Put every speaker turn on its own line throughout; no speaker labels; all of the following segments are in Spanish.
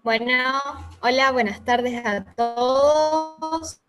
Bueno, hola, buenas tardes a todos.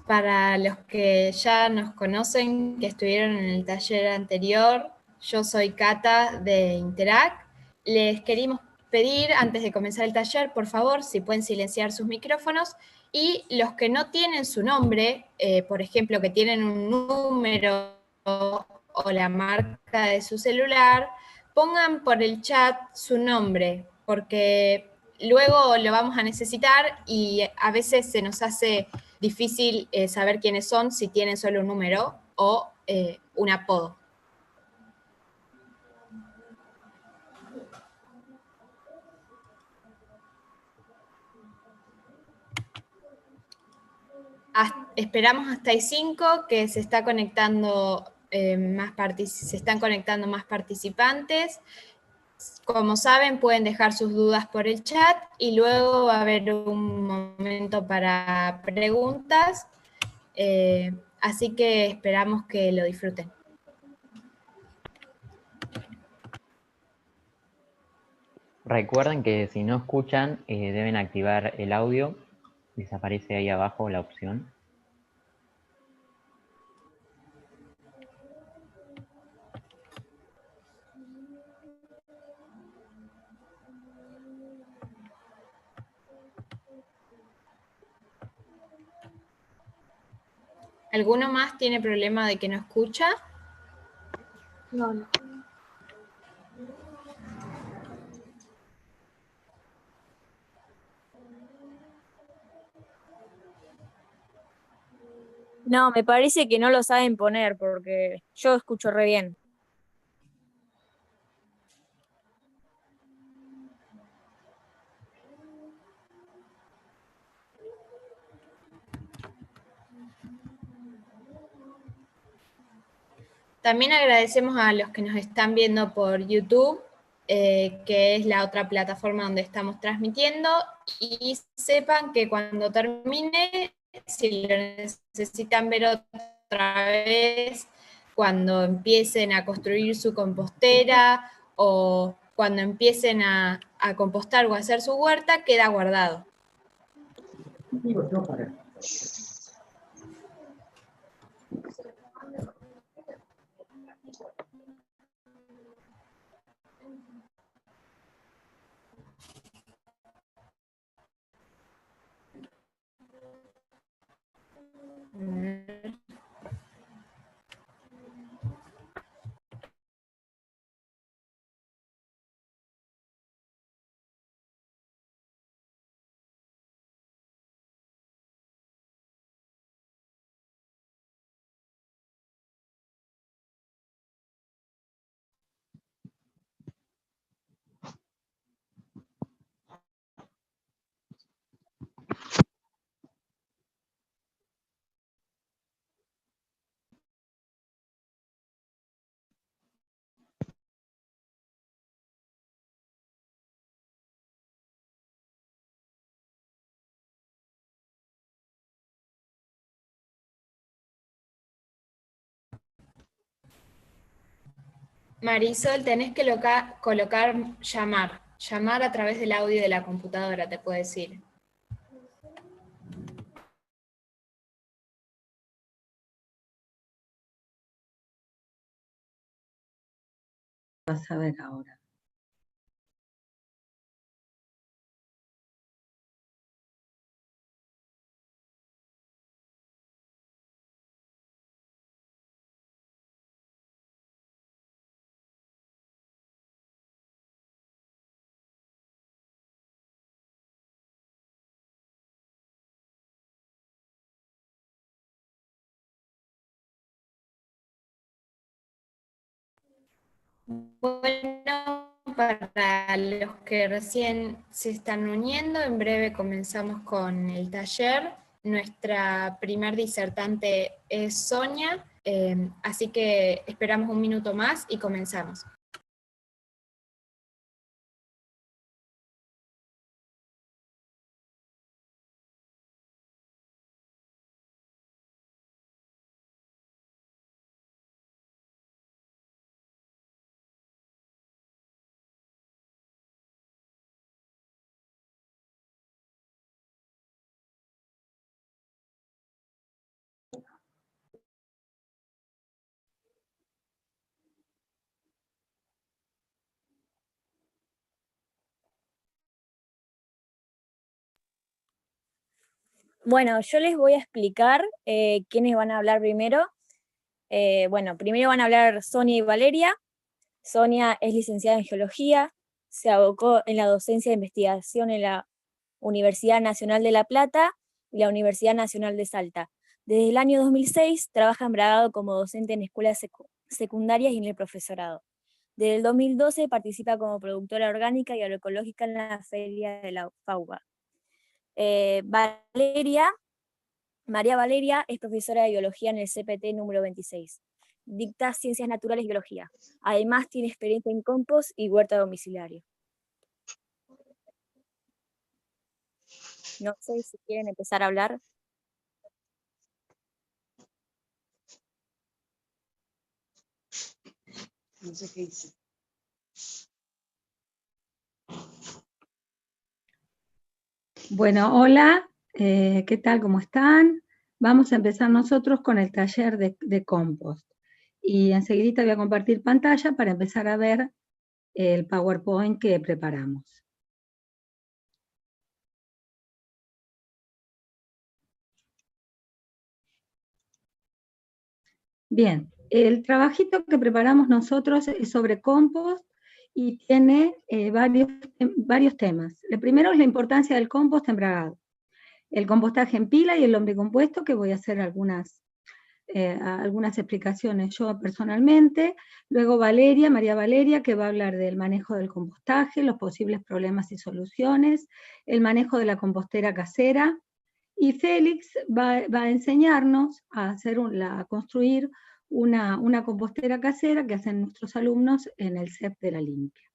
Para los que ya nos conocen, que estuvieron en el taller anterior, yo soy Cata de Interac. Les queríamos pedir, antes de comenzar el taller, por favor, si pueden silenciar sus micrófonos y los que no tienen su nombre, por ejemplo, que tienen un número o la marca de su celular, pongan por el chat su nombre, porque luego lo vamos a necesitar y a veces se nos hace difícil saber quiénes son si tienen solo un número o un apodo. Esperamos hasta el 5 que se está conectando se están conectando más participantes. Como saben, pueden dejar sus dudas por el chat y luego va a haber un momento para preguntas. Así que esperamos que lo disfruten.
Recuerden que si no escuchan, deben activar el audio. Les aparece ahí abajo la opción.
¿Alguno más tiene problema de que no escucha?
No. No, me parece que no lo saben poner porque yo escucho re bien.
También agradecemos a los que nos están viendo por YouTube, que es la otra plataforma donde estamos transmitiendo, y sepan que cuando termine, si lo necesitan ver otra vez, cuando empiecen a construir su compostera o cuando empiecen a compostar o a hacer su huerta, queda guardado. Marisol, tenés que colocar llamar. Llamar a través del audio de la computadora, te puedo decir.
Vas a ver ahora.
Bueno, para los que recién se están uniendo, en breve comenzamos con el taller. Nuestra primer disertante es Sonia, así que esperamos un minuto más y comenzamos.
Bueno, yo les voy a explicar quiénes van a hablar primero. Bueno, primero van a hablar Sonia y Valeria. Sonia es licenciada en Geología, se abocó en la docencia de investigación en la Universidad Nacional de La Plata y la Universidad Nacional de Salta. Desde el año 2006 trabaja en Bragado como docente en escuelas secundarias y en el profesorado. Desde el 2012 participa como productora orgánica y agroecológica en la Feria de la FAUBA. María Valeria es profesora de biología en el CPT número 26. Dicta Ciencias Naturales y Biología. Además tiene experiencia en compost y huerta domiciliario. No sé si quieren empezar a hablar.
No sé qué hice. Bueno, hola, ¿qué tal? ¿Cómo están? Vamos a empezar nosotros con el taller de compost. Y enseguida voy a compartir pantalla para empezar a ver el PowerPoint que preparamos. Bien, el trabajito que preparamos nosotros es sobre compost y tiene varios temas. El primero es la importancia del compost en Bragado, el compostaje en pila y el lombricompuesto, que voy a hacer algunas explicaciones yo personalmente. Luego María Valeria, que va a hablar del manejo del compostaje, los posibles problemas y soluciones, el manejo de la compostera casera, y Félix va a enseñarnos a construir una compostera casera que hacen nuestros alumnos en el CEP de La Limpia.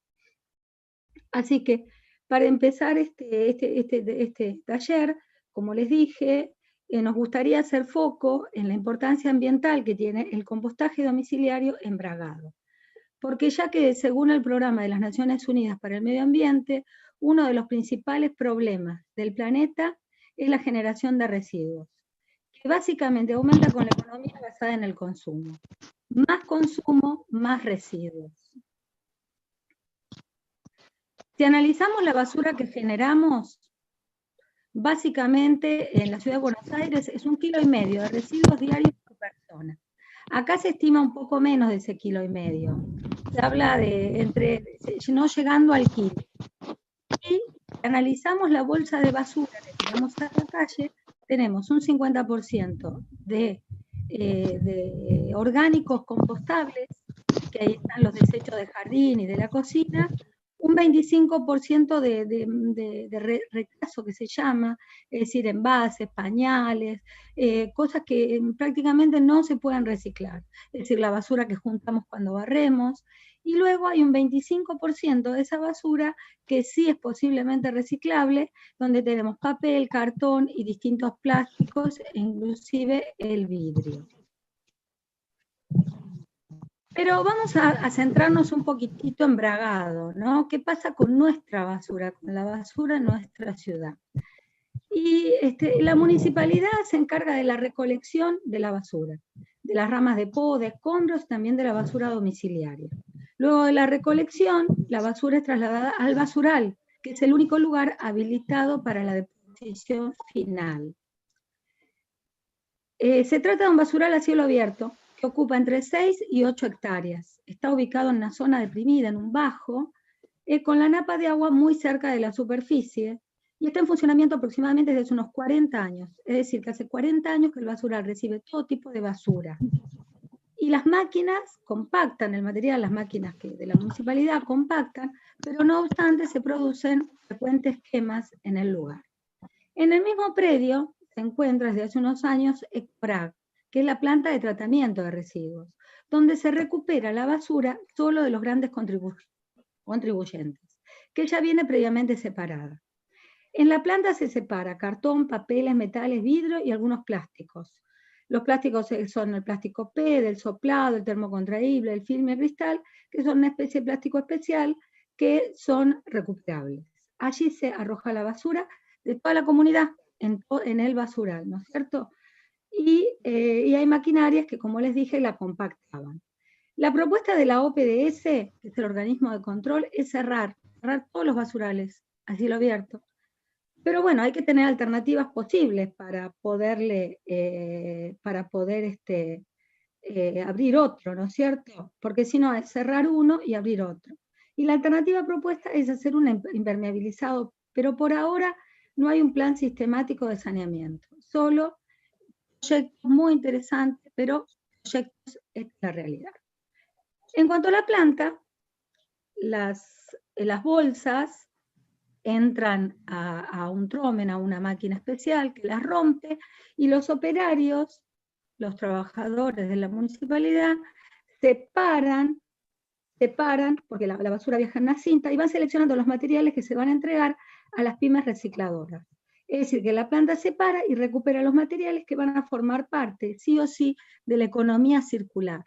Así que, para empezar este taller, como les dije, nos gustaría hacer foco en la importancia ambiental que tiene el compostaje domiciliario en Bragado. Porque ya que, según el Programa de las Naciones Unidas para el Medio Ambiente, uno de los principales problemas del planeta es la generación de residuos, que básicamente aumenta con la economía basada en el consumo. Más consumo, más residuos. Si analizamos la basura que generamos, básicamente en la ciudad de Buenos Aires es 1,5 kilos de residuos diarios por persona. Acá se estima un poco menos de ese 1,5 kilos. Se habla de no llegando al kilo. Y analizamos la bolsa de basura que tiramos a la calle, tenemos un 50% de orgánicos compostables, que ahí están los desechos de jardín y de la cocina, un 25% de rechazo, que se llama, es decir, envases, pañales, cosas que prácticamente no se pueden reciclar, es decir, la basura que juntamos cuando barremos, y luego hay un 25% de esa basura que sí es posiblemente reciclable, donde tenemos papel, cartón y distintos plásticos, e inclusive el vidrio. Pero vamos a centrarnos un poquitito en Bragado, ¿no? ¿Qué pasa con nuestra basura, con la basura en nuestra ciudad? Y la municipalidad se encarga de la recolección de la basura, de las ramas de poda, de escombros, también de la basura domiciliaria. Luego de la recolección, la basura es trasladada al basural, que es el único lugar habilitado para la deposición final. Se trata de un basural a cielo abierto, que ocupa entre 6 y 8 hectáreas. Está ubicado en una zona deprimida, en un bajo, con la napa de agua muy cerca de la superficie, y está en funcionamiento aproximadamente desde hace unos 40 años. Es decir, que hace 40 años que el basural recibe todo tipo de basura. Y las máquinas compactan el material, las máquinas de la municipalidad compactan, pero no obstante se producen frecuentes quemas en el lugar. En el mismo predio se encuentra desde hace unos años ECPRAG, que es la planta de tratamiento de residuos, donde se recupera la basura solo de los grandes contribuyentes, que ya viene previamente separada. En la planta se separa cartón, papeles, metales, vidrio y algunos plásticos. Los plásticos son el plástico P, del soplado, el termocontraíble, el film y el cristal, que son una especie de plástico especial que son recuperables. Allí se arroja la basura de toda la comunidad en el basural, ¿no es cierto? Y hay maquinarias que, como les dije, la compactaban. La propuesta de la OPDS, que es el organismo de control, es cerrar todos los basurales a cielo abierto, Pero bueno, hay que tener alternativas posibles para poder abrir otro, ¿no es cierto? Porque si no es cerrar uno y abrir otro. Y la alternativa propuesta es hacer un impermeabilizado, pero por ahora no hay un plan sistemático de saneamiento, solo proyectos muy interesantes, pero proyectos es la realidad. En cuanto a la planta, las bolsas entran a un tromen, a una máquina especial que las rompe, y los operarios, los trabajadores de la municipalidad, separan, porque la basura viaja en una cinta, y van seleccionando los materiales que se van a entregar a las pymes recicladoras. Es decir, que la planta separa y recupera los materiales que van a formar parte, sí o sí, de la economía circular.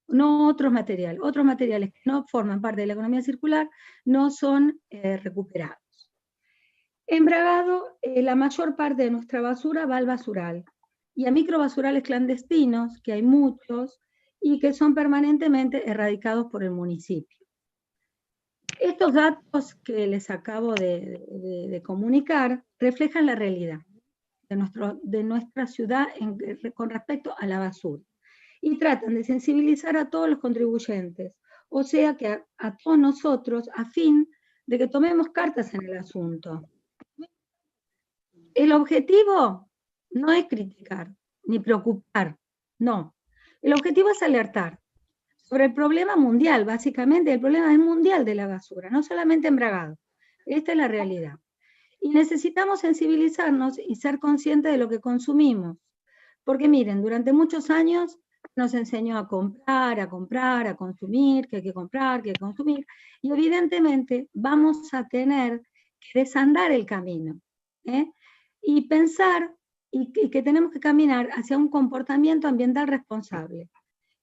No otros materiales que no forman parte de la economía circular no son recuperados. En Bragado, la mayor parte de nuestra basura va al basural, y a microbasurales clandestinos, que hay muchos, y que son permanentemente erradicados por el municipio. Estos datos que les acabo de comunicar reflejan la realidad de nuestra ciudad con respecto a la basura, y tratan de sensibilizar a todos los contribuyentes, o sea que a todos nosotros, a fin de que tomemos cartas en el asunto. El objetivo no es criticar ni preocupar, no. El objetivo es alertar sobre el problema mundial, básicamente. El problema es mundial de la basura, no solamente en Bragado. Esta es la realidad. Y necesitamos sensibilizarnos y ser conscientes de lo que consumimos. Porque miren, durante muchos años nos enseñó a comprar, a consumir, que hay que comprar, que hay que consumir, y evidentemente vamos a tener que desandar el camino, y pensar y que tenemos que caminar hacia un comportamiento ambiental responsable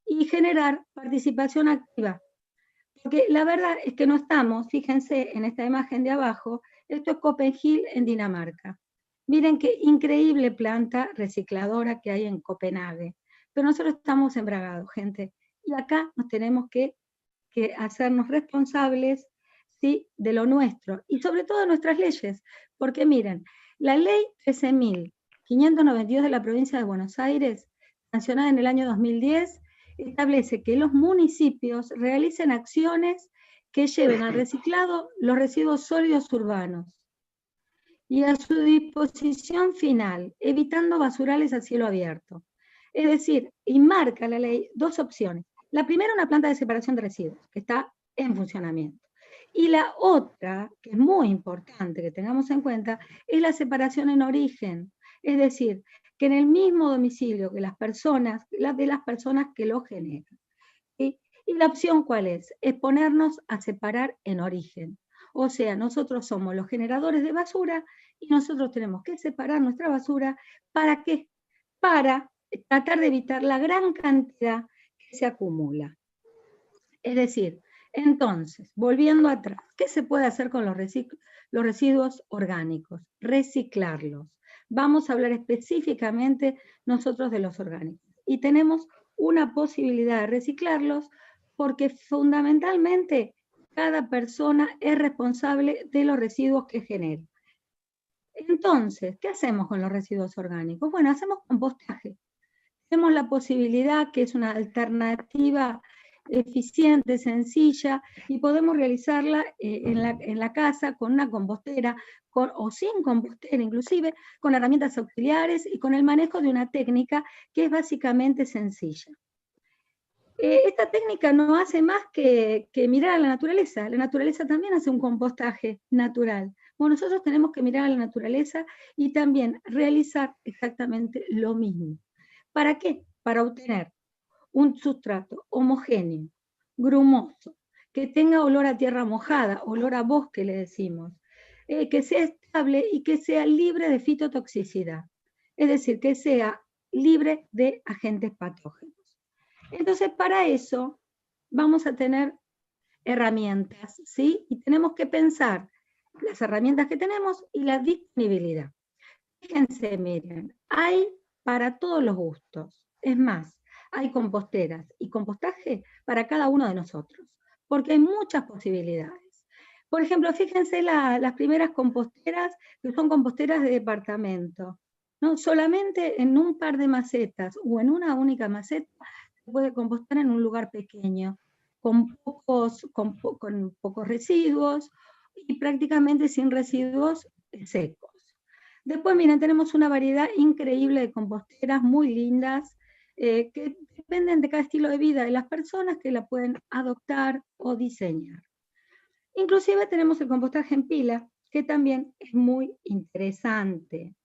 y generar participación activa. Porque la verdad es que no estamos, fíjense en esta imagen de abajo, esto es Copenhague en Dinamarca. Miren qué increíble planta recicladora que hay en Copenhague. Pero nosotros estamos en Bragado, gente. Y acá nos tenemos que hacernos responsables, ¿sí?, de lo nuestro. Y sobre todo de nuestras leyes. Porque miren, la ley 13.592 de la provincia de Buenos Aires, sancionada en el año 2010, establece que los municipios realicen acciones que lleven al reciclado los residuos sólidos urbanos y a su disposición final, evitando basurales a cielo abierto. Es decir, y marca la ley dos opciones. La primera, una planta de separación de residuos, que está en funcionamiento. Y la otra, que es muy importante que tengamos en cuenta, es la separación en origen. Es decir, que en el mismo domicilio que las personas que lo generan. ¿Sí? ¿Y la opción cuál es? Es ponernos a separar en origen. O sea, nosotros somos los generadores de basura y nosotros tenemos que separar nuestra basura. ¿Para qué? Para tratar de evitar la gran cantidad que se acumula. Es decir, entonces, volviendo atrás, ¿qué se puede hacer con los residuos orgánicos? Reciclarlos. Vamos a hablar específicamente nosotros de los orgánicos. Y tenemos una posibilidad de reciclarlos porque fundamentalmente cada persona es responsable de los residuos que genera. Entonces, ¿qué hacemos con los residuos orgánicos? Bueno, hacemos compostaje. Tenemos la posibilidad, que es una alternativa eficiente, sencilla, y podemos realizarla en la casa con una compostera, o sin compostera inclusive, con herramientas auxiliares y con el manejo de una técnica que es básicamente sencilla. Esta técnica no hace más que mirar a la naturaleza. La naturaleza también hace un compostaje natural. Bueno, nosotros tenemos que mirar a la naturaleza y también realizar exactamente lo mismo. ¿Para qué? Para obtener un sustrato homogéneo, grumoso, que tenga olor a tierra mojada, olor a bosque le decimos, que sea estable y que sea libre de fitotoxicidad, es decir, que sea libre de agentes patógenos. Entonces, para eso vamos a tener herramientas, ¿sí? Y tenemos que pensar las herramientas que tenemos y la disponibilidad. Fíjense, miren, hay para todos los gustos. Es más, hay composteras y compostaje para cada uno de nosotros, porque hay muchas posibilidades. Por ejemplo, fíjense las primeras composteras, que son composteras de departamento, ¿no? Solamente en un par de macetas o en una única maceta se puede compostar en un lugar pequeño, con pocos residuos y prácticamente sin residuos secos. Después, miren, tenemos una variedad increíble de composteras muy lindas, que dependen de cada estilo de vida de las personas que la pueden adoptar o diseñar. Inclusive tenemos el compostaje en pila, que también es muy interesante.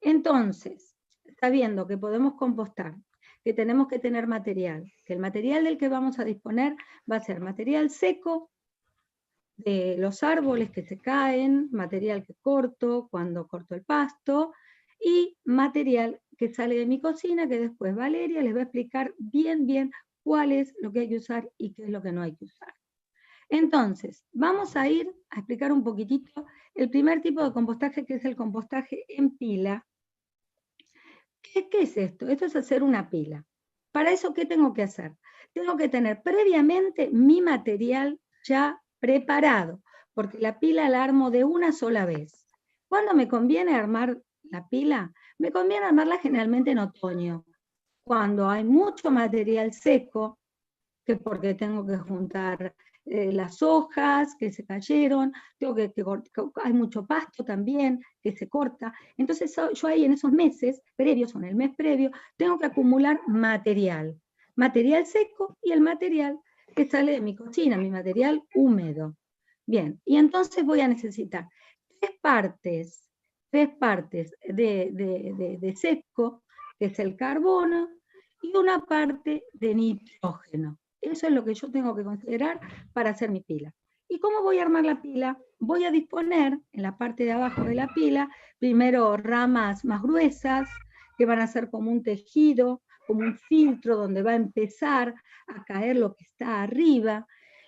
Entonces, sabiendo que podemos compostar, que tenemos que tener material, que el material del que vamos a disponer va a ser material seco, de los árboles que se caen, material que corto cuando corto el pasto, y material que sale de mi cocina, que después Valeria les va a explicar bien cuál es lo que hay que usar y qué es lo que no hay que usar. Entonces, vamos a ir a explicar un poquitito el primer tipo de compostaje, que es el compostaje en pila. ¿Qué es esto? Esto es hacer una pila. Para eso, ¿qué tengo que hacer? Tengo que tener previamente mi material ya preparado, porque la pila la armo de una sola vez. ¿Cuándo me conviene armar la pila? Me conviene armarla generalmente en otoño, cuando hay mucho material seco, que porque tengo que juntar las hojas que se cayeron, hay mucho pasto también que se corta. Entonces yo ahí en esos meses previos, o en el mes previo, tengo que acumular material seco y el material que sale de mi cocina, mi material húmedo. Bien, y entonces voy a necesitar tres partes de seco, que es el carbono, y una parte de nitrógeno. Eso es lo que yo tengo que considerar para hacer mi pila. ¿Y cómo voy a armar la pila? Voy a disponer en la parte de abajo de la pila, primero ramas más gruesas, que van a ser como un tejido, como un filtro donde va a empezar a caer lo que está arriba,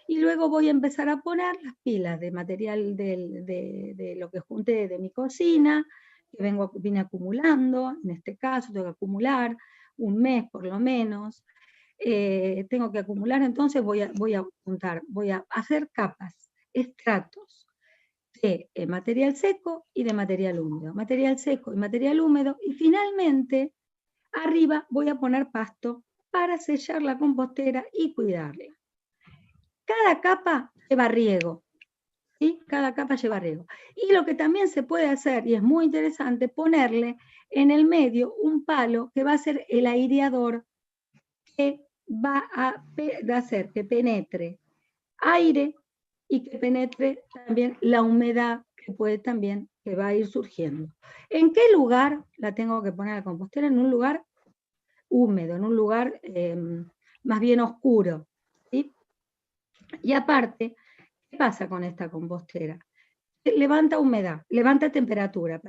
y luego voy a empezar a poner las pilas de material de lo que junté de mi cocina, que vine acumulando. En este caso tengo que acumular un mes por lo menos. Tengo que acumular, entonces voy a hacer capas, estratos de material seco y de material húmedo, material seco y material húmedo, y finalmente arriba voy a poner pasto para sellar la compostera y cuidarla. Cada capa lleva riego, ¿sí? Cada capa lleva riego. Y lo que también se puede hacer, y es muy interesante, ponerle en el medio un palo que va a ser el aireador, que va a hacer que penetre aire y que penetre también la humedad que va a ir surgiendo. ¿En qué lugar la tengo que poner la compostera? En un lugar húmedo, en un lugar más bien oscuro, ¿sí? Y aparte, ¿qué pasa con esta compostera? Levanta temperatura.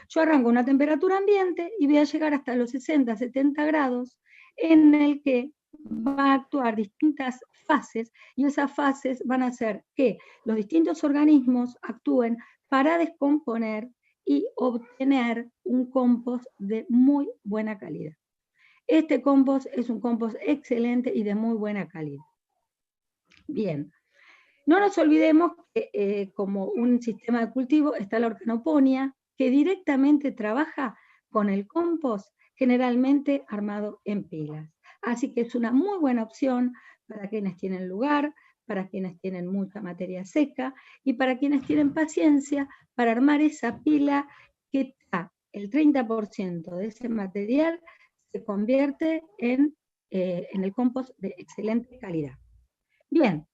Yo arranco una temperatura ambiente y voy a llegar hasta los 60, 70 grados, en el que va a actuar distintas fases, y esas fases van a hacer que los distintos organismos actúen para descomponer y obtener un compost de muy buena calidad. Este compost es un compost excelente y de muy buena calidad. Bien. No nos olvidemos que como un sistema de cultivo está la organoponía, que directamente trabaja con el compost, generalmente armado en pilas. Así que es una muy buena opción para quienes tienen lugar, para quienes tienen mucha materia seca y para quienes tienen paciencia para armar esa pila que está el 30% de ese material se convierte en el compost de excelente calidad. Bien.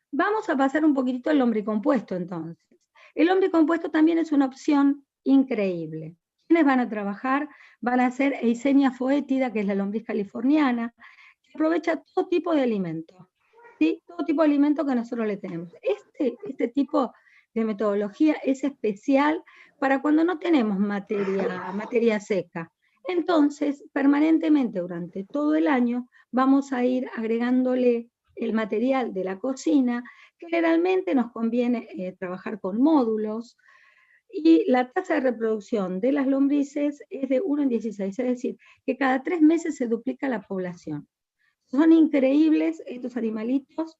Vamos a pasar un poquitito al lombricompuesto entonces. El lombricompuesto también es una opción increíble. ¿Quiénes van a trabajar? Van a ser Eisenia foetida, que es la lombriz californiana, que aprovecha todo tipo de alimentos, ¿sí? Todo tipo de alimentos que nosotros le tenemos. Este tipo de metodología es especial para cuando no tenemos materia seca. Entonces, permanentemente durante todo el año vamos a ir agregándole el material de la cocina. Generalmente nos conviene trabajar con módulos, y la tasa de reproducción de las lombrices es de 1 en 16, es decir, que cada 3 meses se duplica la población. Son increíbles estos animalitos,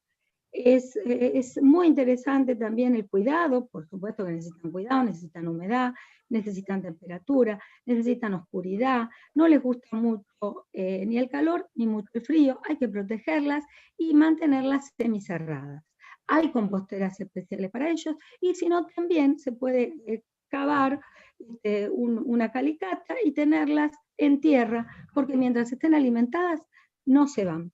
Es muy interesante también el cuidado, por supuesto que necesitan cuidado, necesitan humedad, necesitan temperatura, necesitan oscuridad, no les gusta mucho ni el calor ni mucho el frío, hay que protegerlas y mantenerlas semicerradas. Hay composteras especiales para ellos y si no también se puede cavar una calicata y tenerlas en tierra, porque mientras estén alimentadas no se van.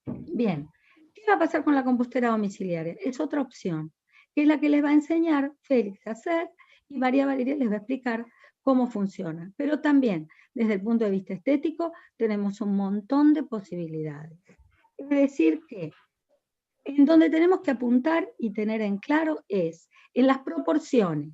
Bien. ¿Qué va a pasar con la compostera domiciliaria? Es otra opción, que es la que les va a enseñar Félix a hacer y María Valeria les va a explicar cómo funciona. Pero también, desde el punto de vista estético, tenemos un montón de posibilidades. Es decir que en donde tenemos que apuntar y tener en claro es en las proporciones.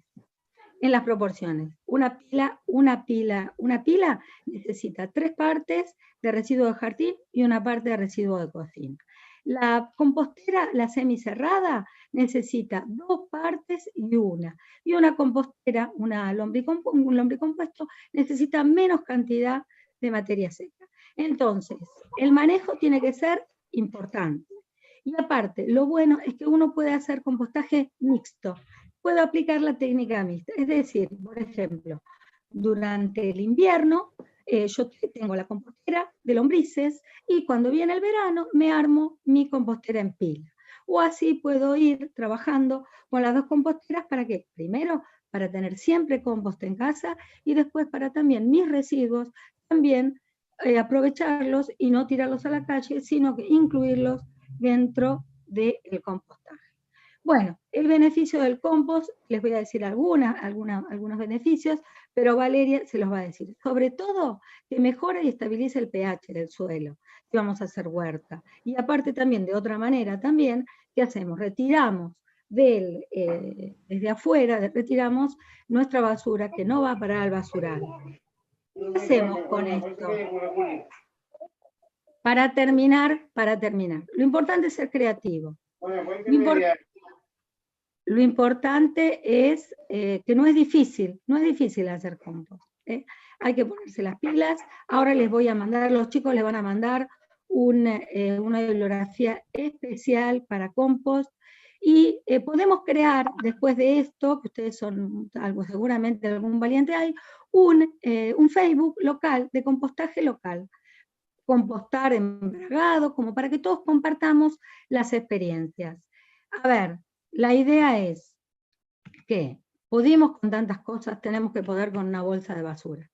En las proporciones. Una pila necesita 3 partes de residuo de jardín y una parte de residuo de cocina. La compostera, la semicerrada, necesita 2 partes y una. Y una compostera, un lombricompuesto, necesita menos cantidad de materia seca. Entonces, el manejo tiene que ser importante. Y aparte, lo bueno es que uno puede hacer compostaje mixto. Puedo aplicar la técnica mixta. Es decir, por ejemplo, durante el invierno, yo tengo la compostera de lombrices y cuando viene el verano me armo mi compostera en pila. O así puedo ir trabajando con las 2 composteras para que, primero, para tener siempre compost en casa y después para también mis residuos, también aprovecharlos y no tirarlos a la calle, sino que incluirlos dentro del compostaje. Bueno, el beneficio del compost, les voy a decir algunos beneficios, pero Valeria se los va a decir. Sobre todo, que mejora y estabiliza el pH del suelo, si vamos a hacer huerta. Y aparte también, de otra manera también, ¿qué hacemos? Retiramos desde afuera, retiramos nuestra basura que no va para el basural. ¿Qué hacemos con esto? Para terminar, lo importante es ser creativo. Lo importante es que no es difícil hacer compost. Hay que ponerse las pilas. Ahora les voy a mandar, los chicos les van a mandar una bibliografía especial para compost. Y podemos crear, después de esto, que ustedes son seguramente algún valiente hay, un Facebook local, de compostaje local. Compostar embragado, como para que todos compartamos las experiencias. A ver, la idea es que pudimos con tantas cosas, tenemos que poder con una bolsa de basura.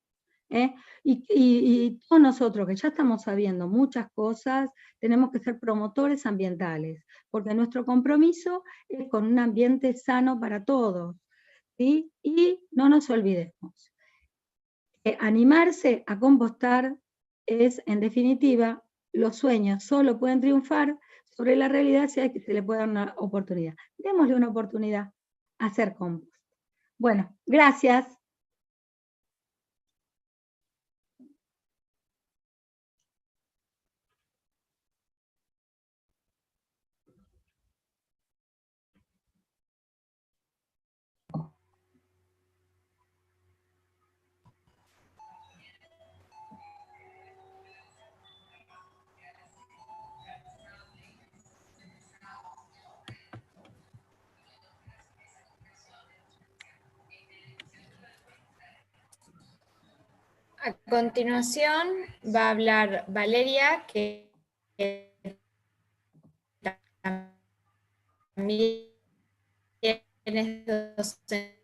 Y todos nosotros que ya estamos sabiendo muchas cosas, tenemos que ser promotores ambientales, porque nuestro compromiso es con un ambiente sano para todos. ¿Sí? Y no nos olvidemos, animarse a compostar es, en definitiva, los sueños solo pueden triunfar sobre la realidad si hay que se le puede dar una oportunidad. Démosle una oportunidad a hacer compost. Bueno, gracias.
A continuación va a hablar Valeria, que también es docente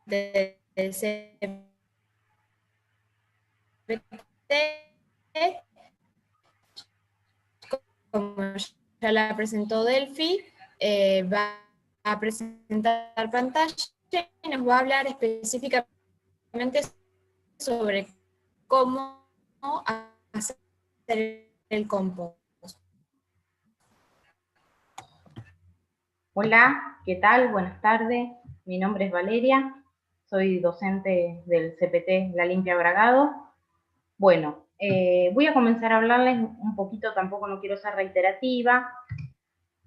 del CPT, como ya la presentó Delphi, va a presentar pantalla y nos va a hablar específicamente sobre cómo hacer el compost.
Hola, ¿qué tal? Buenas tardes. Mi nombre es Valeria, soy docente del CPT La Limpia Bragado. Bueno, voy a comenzar a hablarles un poquito, tampoco no quiero ser reiterativa.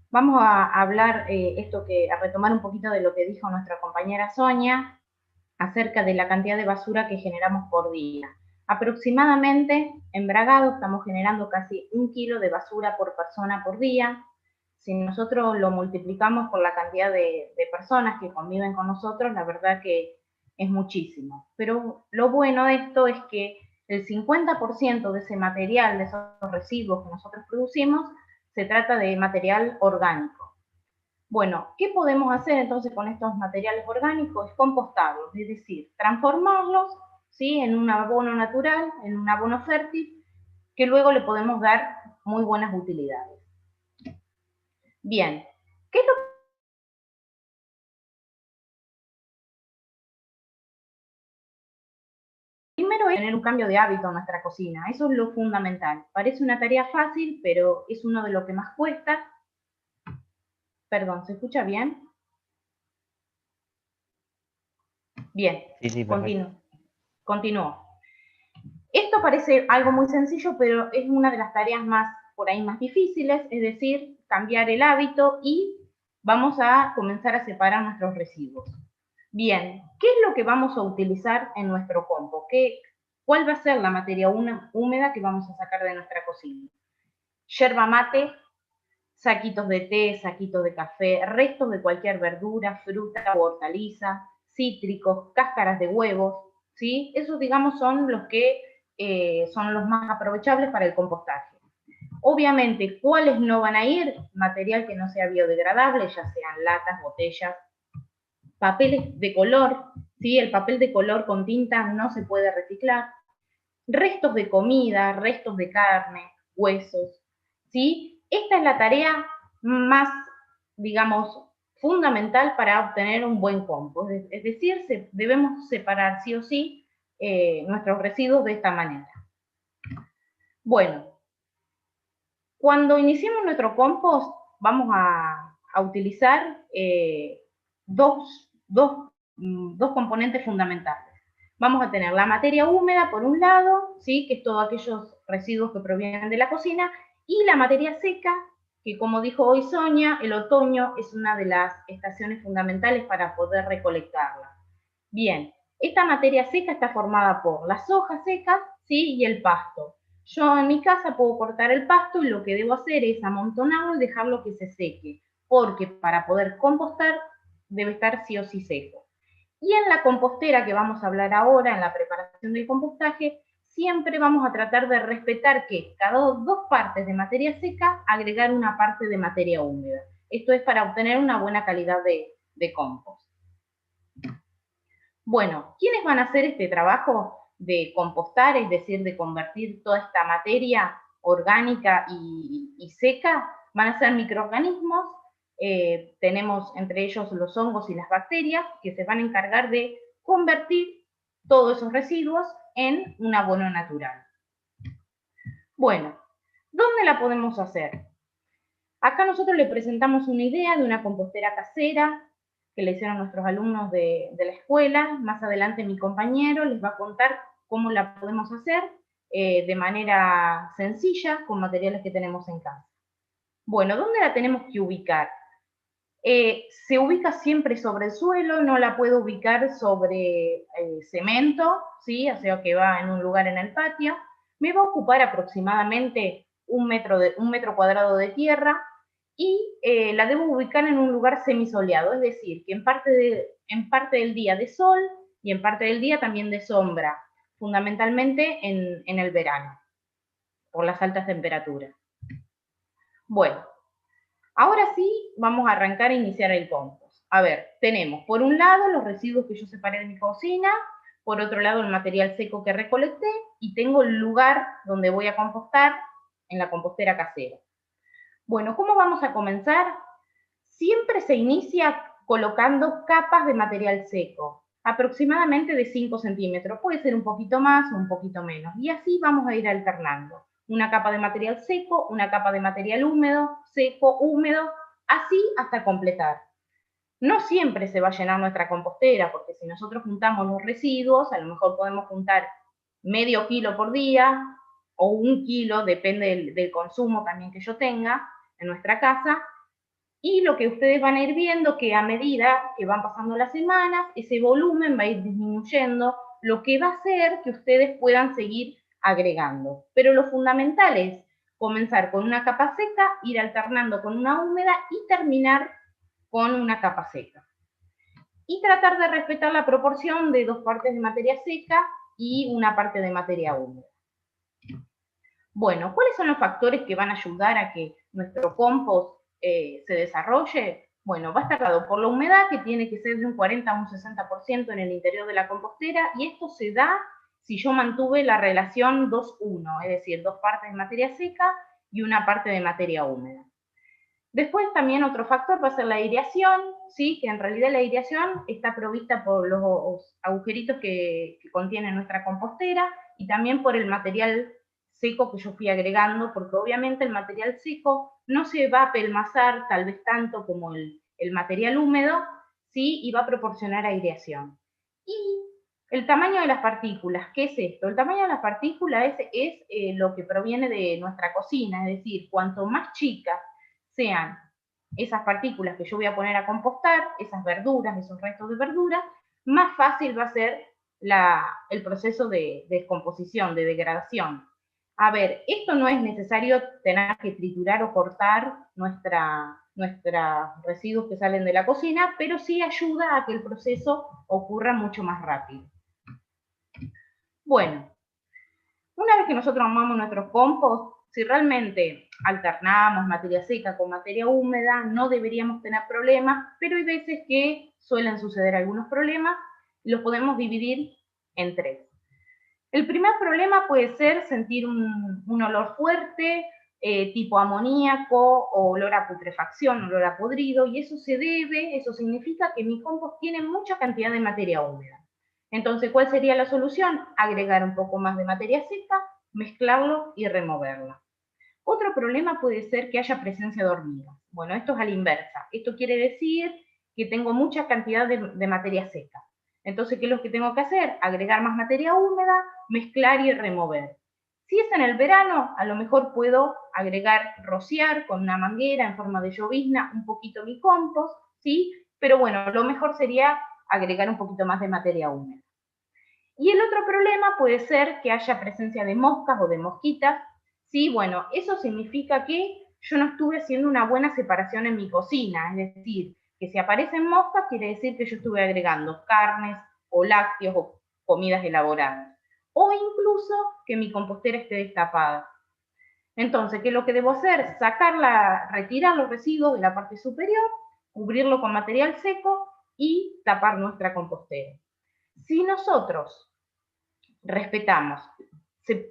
Vamos a hablar a retomar un poquito de lo que dijo nuestra compañera Sonia acerca de la cantidad de basura que generamos por día. Aproximadamente En Bragado estamos generando casi 1 kilo de basura por persona por día. Si nosotros lo multiplicamos por la cantidad de personas que conviven con nosotros, la verdad que es muchísimo. Pero lo bueno de esto es que el 50% de ese material, de esos residuos que nosotros producimos, se trata de material orgánico. Bueno, ¿qué podemos hacer entonces con estos materiales orgánicos? Es compostarlos, es decir, transformarlos, ¿sí?, en un abono natural, en un abono fértil, que luego le podemos dar muy buenas utilidades. Bien, ¿qué es lo primero? Es tener un cambio de hábito en nuestra cocina, eso es lo fundamental. Parece una tarea fácil, pero es uno de lo que más cuesta. Perdón, ¿se escucha bien? Bien,
Sí, perfecto.
continúo. Esto parece algo muy sencillo, pero es una de las tareas por ahí más difíciles, es decir, cambiar el hábito y vamos a comenzar a separar nuestros residuos. Bien, ¿qué es lo que vamos a utilizar en nuestro compost? ¿Cuál va a ser la materia húmeda que vamos a sacar de nuestra cocina? Yerba mate, saquitos de té, saquitos de café, restos de cualquier verdura, fruta o hortaliza, cítricos, cáscaras de huevos, ¿sí? Esos, digamos, son los que son los más aprovechables para el compostaje. Obviamente, ¿cuáles no van a ir? Material que no sea biodegradable, ya sean latas, botellas, papeles de color, ¿sí? El papel de color con tinta no se puede reciclar, restos de comida, restos de carne, huesos, ¿sí? Esta es la tarea más, digamos, fundamental para obtener un buen compost. Es decir, debemos separar sí o sí nuestros residuos de esta manera. Bueno, cuando iniciemos nuestro compost, vamos a utilizar dos componentes fundamentales. Vamos a tener la materia húmeda por un lado, ¿sí?, que es todos aquellos residuos que provienen de la cocina, y la materia seca, que como dijo hoy Sonia, el otoño es una de las estaciones fundamentales para poder recolectarla. Bien, esta materia seca está formada por las hojas secas, ¿sí?, y el pasto. Yo en mi casa puedo cortar el pasto y lo que debo hacer es amontonarlo y dejarlo que se seque, porque para poder compostar debe estar sí o sí seco. Y en la compostera que vamos a hablar ahora, en la preparación del compostaje, siempre vamos a tratar de respetar que cada 2 partes de materia seca, agregar una parte de materia húmeda. Esto es para obtener una buena calidad de compost. Bueno, ¿quiénes van a hacer este trabajo de compostar, es decir, de convertir toda esta materia orgánica y seca? Van a ser microorganismos. Tenemos entre ellos los hongos y las bacterias que se van a encargar de convertir todos esos residuos en un abono natural. Bueno, ¿dónde la podemos hacer? Acá nosotros le presentamos una idea de una compostera casera que le hicieron nuestros alumnos de la escuela. Más adelante mi compañero les va a contar cómo la podemos hacer de manera sencilla con materiales que tenemos en casa. Bueno, ¿dónde la tenemos que ubicar? Se ubica siempre sobre el suelo, no la puedo ubicar sobre cemento, ¿sí?, o sea que va en un lugar en el patio. Me va a ocupar aproximadamente un metro cuadrado de tierra y la debo ubicar en un lugar semisoleado, es decir, que en parte del día de sol y en parte del día también de sombra, fundamentalmente en el verano, por las altas temperaturas. Bueno, ahora sí, vamos a arrancar a iniciar el compost. A ver, tenemos por un lado los residuos que yo separé de mi cocina, por otro lado el material seco que recolecté y tengo el lugar donde voy a compostar en la compostera casera. Bueno, ¿cómo vamos a comenzar? Siempre se inicia colocando capas de material seco, aproximadamente de 5 centímetros, puede ser un poquito más o un poquito menos, y así vamos a ir alternando. Una capa de material seco, una capa de material húmedo, seco, húmedo, así hasta completar. No siempre se va a llenar nuestra compostera, porque si nosotros juntamos los residuos, a lo mejor podemos juntar medio kilo por día, o 1 kilo, depende del consumo también que yo tenga en nuestra casa, y lo que ustedes van a ir viendo que a medida que van pasando las semanas, ese volumen va a ir disminuyendo, lo que va a hacer que ustedes puedan seguir agregando. Pero lo fundamental es comenzar con una capa seca, ir alternando con una húmeda y terminar con una capa seca. Y tratar de respetar la proporción de 2 partes de materia seca y una parte de materia húmeda. Bueno, ¿cuáles son los factores que van a ayudar a que nuestro compost se desarrolle? Bueno, va a estar dado por la humedad, que tiene que ser de un 40 a un 60% en el interior de la compostera, y esto se da si yo mantuve la relación 2-1, es decir, 2 partes de materia seca y una parte de materia húmeda. Después también otro factor va a ser la aireación, ¿sí? Que en realidad la aireación está provista por los agujeritos que contiene nuestra compostera y también por el material seco que yo fui agregando, porque obviamente el material seco no se va a pelmazar tal vez tanto como el material húmedo, ¿sí? Y va a proporcionar aireación. Y el tamaño de las partículas, ¿qué es esto? El tamaño de las partículas es lo que proviene de nuestra cocina, es decir, cuanto más chicas sean esas partículas que yo voy a poner a compostar, esas verduras, esos restos de verduras, más fácil va a ser el proceso de descomposición, de degradación. A ver, esto no es necesario tener que triturar o cortar nuestros residuos que salen de la cocina, pero sí ayuda a que el proceso ocurra mucho más rápido. Bueno, una vez que nosotros armamos nuestros compost, si realmente alternamos materia seca con materia húmeda, no deberíamos tener problemas, pero hay veces que suelen suceder algunos problemas y los podemos dividir en 3. El primer problema puede ser sentir un olor fuerte, tipo amoníaco, o olor a putrefacción, olor a podrido, y eso eso significa que mi compost tiene mucha cantidad de materia húmeda. Entonces, ¿cuál sería la solución? Agregar un poco más de materia seca, mezclarlo y removerla. Otro problema puede ser que haya presencia de hormigas. Bueno, esto es a la inversa. Esto quiere decir que tengo mucha cantidad de materia seca. Entonces, ¿qué es lo que tengo que hacer? Agregar más materia húmeda, mezclar y remover. Si es en el verano, a lo mejor puedo rociar con una manguera en forma de llovizna un poquito mi compost, ¿sí? Pero bueno, lo mejor sería agregar un poquito más de materia húmeda. Y el otro problema puede ser que haya presencia de moscas o de mosquitas, ¿sí? Bueno, eso significa que yo no estuve haciendo una buena separación en mi cocina, es decir, que si aparecen moscas quiere decir que yo estuve agregando carnes o lácteos o comidas elaboradas, o incluso que mi compostera esté destapada. Entonces, ¿qué es lo que debo hacer? Retirar los residuos de la parte superior, cubrirlo con material seco y tapar nuestra compostera. Si nosotros respetamos,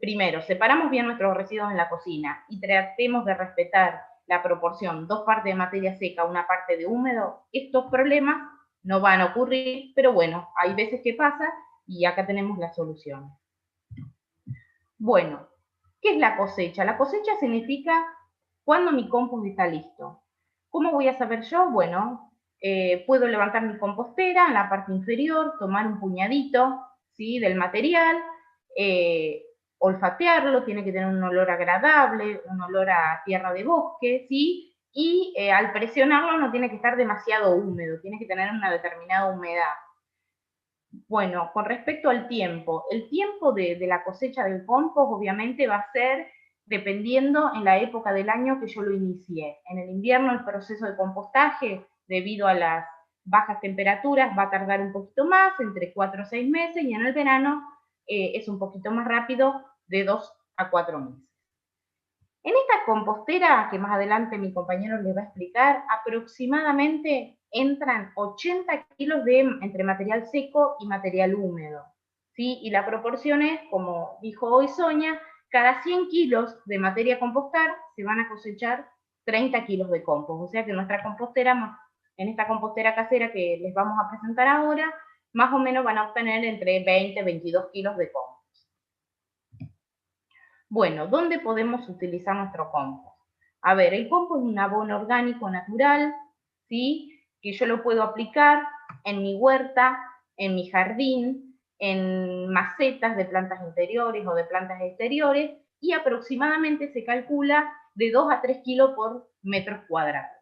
primero, separamos bien nuestros residuos en la cocina y tratemos de respetar la proporción 2 partes de materia seca, 1 parte de húmedo, estos problemas no van a ocurrir, pero bueno, hay veces que pasa y acá tenemos la solución. Bueno, ¿qué es la cosecha? La cosecha significa cuando mi compost está listo. ¿Cómo voy a saber yo? Bueno, puedo levantar mi compostera en la parte inferior, tomar un puñadito, ¿sí?, del material, olfatearlo, tiene que tener un olor agradable, un olor a tierra de bosque, ¿sí? Y al presionarlo no tiene que estar demasiado húmedo, tiene que tener una determinada humedad. Bueno, con respecto al tiempo, el tiempo de la cosecha del compost obviamente va a ser dependiendo en la época del año que yo lo inicié. En el invierno el proceso de compostaje, debido a las bajas temperaturas, va a tardar un poquito más, entre 4 o 6 meses, y en el verano es un poquito más rápido, de 2 a 4 meses. En esta compostera, que más adelante mi compañero les va a explicar, aproximadamente entran 80 kilos entre material seco y material húmedo, ¿sí? Y la proporción es, como dijo hoy Sonia, cada 100 kilos de materia a compostar se van a cosechar 30 kilos de compost. O sea que nuestra compostera, en esta compostera casera que les vamos a presentar ahora, más o menos van a obtener entre 20 y 22 kilos de compost. Bueno, ¿dónde podemos utilizar nuestro compost? A ver, el compost es un abono orgánico natural, ¿sí?, que yo lo puedo aplicar en mi huerta, en mi jardín, en macetas de plantas interiores o de plantas exteriores, y aproximadamente se calcula de 2 a 3 kilos por metros cuadrados.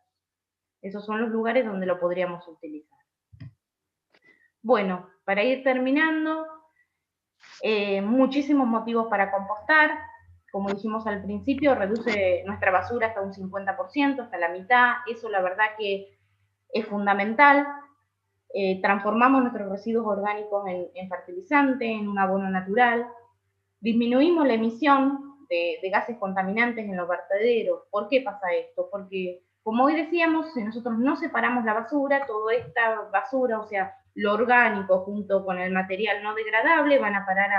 Esos son los lugares donde lo podríamos utilizar. Bueno, para ir terminando, Muchísimos motivos para compostar. Como dijimos al principio, reduce nuestra basura hasta un 50%, hasta la mitad. Eso la verdad que es fundamental. Transformamos nuestros residuos orgánicos en fertilizante, en un abono natural. Disminuimos la emisión de gases contaminantes en los vertederos. ¿Por qué pasa esto? Porque, como hoy decíamos, si nosotros no separamos la basura, toda esta basura, o sea, lo orgánico junto con el material no degradable, van a parar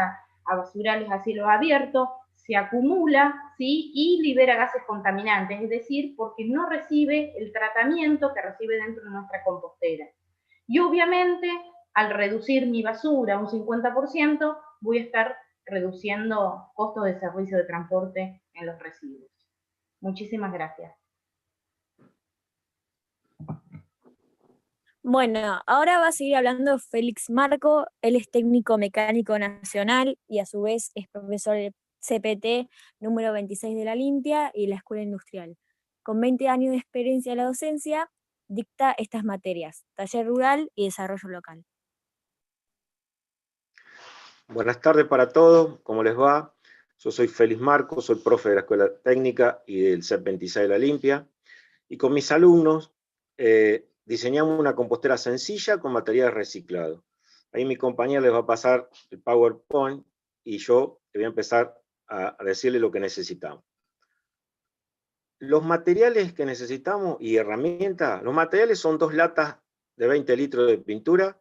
a basurales a cielo abierto, se acumula, ¿sí? Y libera gases contaminantes, es decir, porque no recibe el tratamiento que recibe dentro de nuestra compostera. Y obviamente, al reducir mi basura un 50%, voy a estar reduciendo costos de servicio de transporte en los residuos. Muchísimas gracias.
Bueno, ahora va a seguir hablando Félix Marco. Él es técnico mecánico nacional y a su vez es profesor del CPT número 26 de la Limpia y la Escuela Industrial. Con 20 años de experiencia en la docencia, dicta estas materias: taller rural y desarrollo local.
Buenas tardes para todos, ¿cómo les va? Yo soy Félix Marco, soy profe de la Escuela Técnica y del CEP 26 de la Limpia, y con mis alumnos diseñamos una compostera sencilla con materiales reciclados. Ahí mi compañera les va a pasar el PowerPoint y yo voy a empezar a decirles lo que necesitamos. Los materiales que necesitamos y herramientas, los materiales son 2 latas de 20 litros de pintura,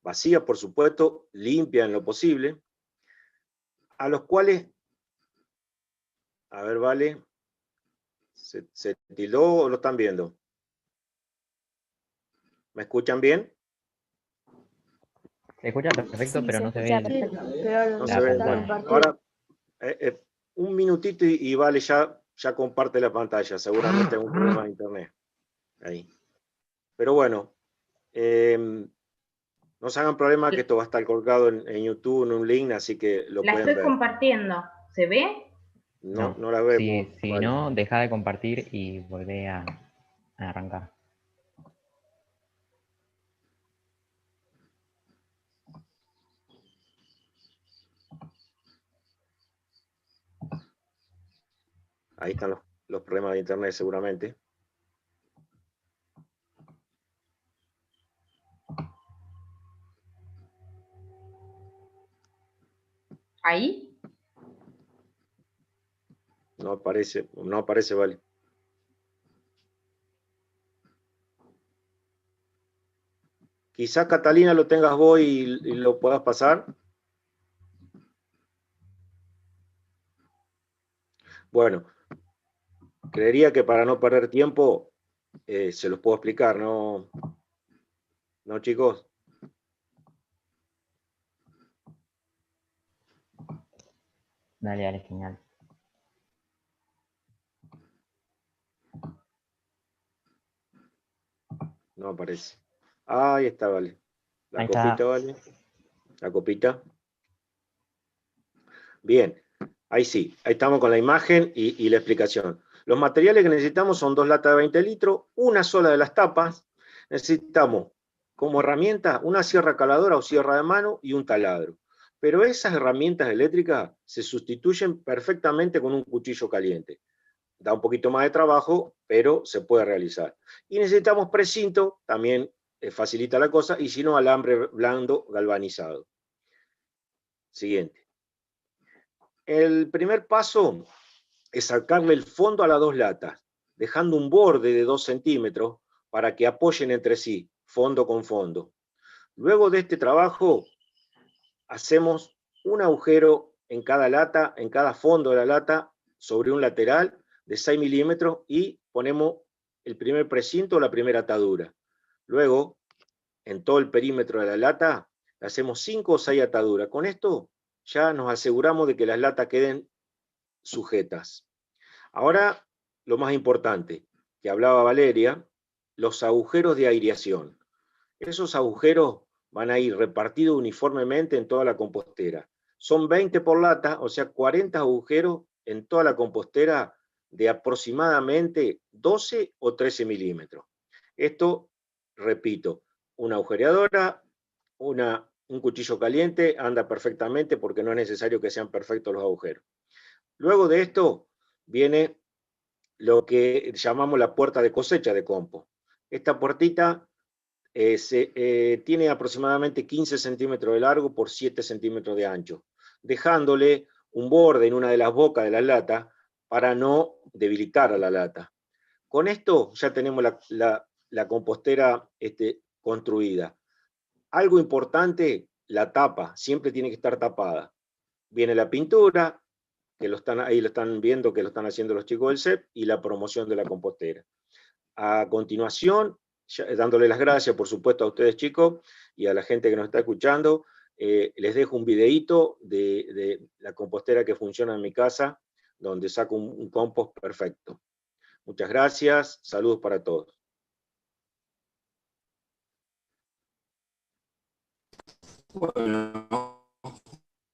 vacía por supuesto, limpia en lo posible, a los cuales, a ver, vale, ¿se tildó o lo están viendo? ¿Me escuchan bien?
Se escucha perfecto,
Sí,
pero
se
no se
escucha
ve
perfecto, pero
No
la
se ve.
pantalla.
Ahora, un minutito y vale, ya comparte la pantalla, seguramente hay un problema de internet. Ahí. Pero bueno, no se hagan problema que esto va a estar colgado en YouTube, en un link, así que lo
La
pueden
estoy
ver.
compartiendo. ¿Se ve?
No la vemos.
Si
vale.
no, deja de compartir y volvé a arrancar.
Ahí están los problemas de internet seguramente.
¿Ahí?
No aparece, vale. Quizás Catalina lo tengas vos y lo puedas pasar. Bueno, creería que para no perder tiempo se los puedo explicar, ¿no? ¿No, chicos?
Dale, genial.
No aparece. Ahí está, vale. La
Ahí
copita,
está.
vale. La copita. Bien, ahí sí. Ahí estamos con la imagen y la explicación. Los materiales que necesitamos son 2 latas de 20 litros, una sola de las tapas. Necesitamos como herramienta una sierra caladora o sierra de mano y un taladro. Pero esas herramientas eléctricas se sustituyen perfectamente con un cuchillo caliente. Da un poquito más de trabajo, pero se puede realizar. Y necesitamos precinto, también facilita la cosa, y si no, alambre blando galvanizado. Siguiente. El primer paso es sacarle el fondo a las 2 latas, dejando un borde de 2 centímetros para que apoyen entre sí, fondo con fondo. Luego de este trabajo, hacemos un agujero en cada lata, en cada fondo de la lata, sobre un lateral de 6 milímetros y ponemos el primer precinto o la primera atadura. Luego, en todo el perímetro de la lata, hacemos 5 o 6 ataduras. Con esto ya nos aseguramos de que las latas queden sujetas. Ahora, lo más importante, que hablaba Valeria, los agujeros de aireación. Esos agujeros van a ir repartidos uniformemente en toda la compostera. Son 20 por lata, o sea, 40 agujeros en toda la compostera de aproximadamente 12 o 13 milímetros. Esto, repito, una agujereadora, una un cuchillo caliente anda perfectamente porque no es necesario que sean perfectos los agujeros. Luego de esto viene lo que llamamos la puerta de cosecha de compost. Esta puertita tiene aproximadamente 15 centímetros de largo por 7 centímetros de ancho, dejándole un borde en una de las bocas de la lata para no debilitar a la lata. Con esto ya tenemos la compostera construida. Algo importante, la tapa, siempre tiene que estar tapada. Viene la pintura, que ahí lo están viendo que lo están haciendo los chicos del CEP, y la promoción de la compostera. A continuación, dándole las gracias, por supuesto, a ustedes, chicos, y a la gente que nos está escuchando, les dejo un videíto de la compostera que funciona en mi casa, donde saco un compost perfecto. Muchas gracias, saludos para todos.
Bueno,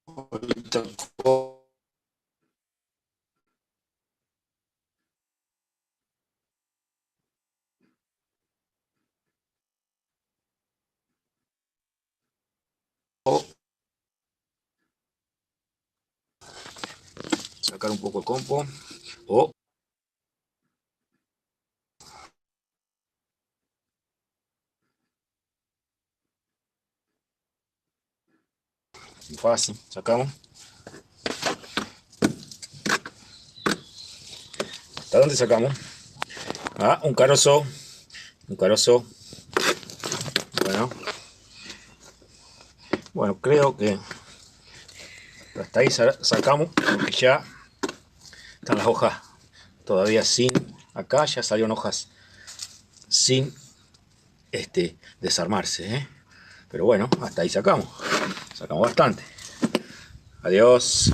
ahorita sacar un poco el compost. Fácil, sacamos. ¿Hasta dónde sacamos? Ah, un carozo. Un carozo. Bueno, creo que hasta ahí sacamos, porque ya están las hojas todavía sin, acá ya salieron hojas sin desarmarse, ¿eh? Pero bueno, hasta ahí sacamos bastante. Adiós.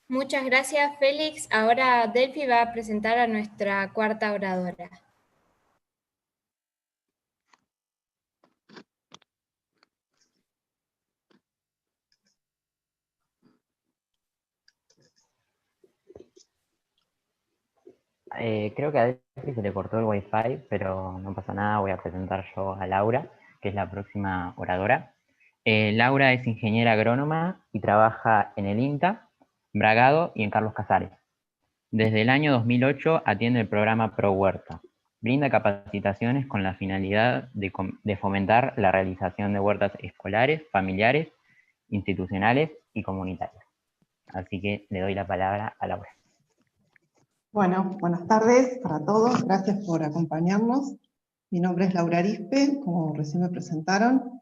Muchas gracias, Félix. Ahora Delphi va a presentar a nuestra cuarta oradora.
Creo que a Delphi se le cortó el wifi, pero no pasa nada, voy a presentar yo a Laura, que es la próxima oradora. Laura es ingeniera agrónoma y trabaja en el INTA, Bragado y en Carlos Casares. Desde el año 2008 atiende el programa Pro Huerta. Brinda capacitaciones con la finalidad de fomentar la realización de huertas escolares, familiares, institucionales y comunitarias. Así que le doy la palabra a Laura.
Bueno, buenas tardes para todos, gracias por acompañarnos. Mi nombre es Laura Arispe, como recién me presentaron,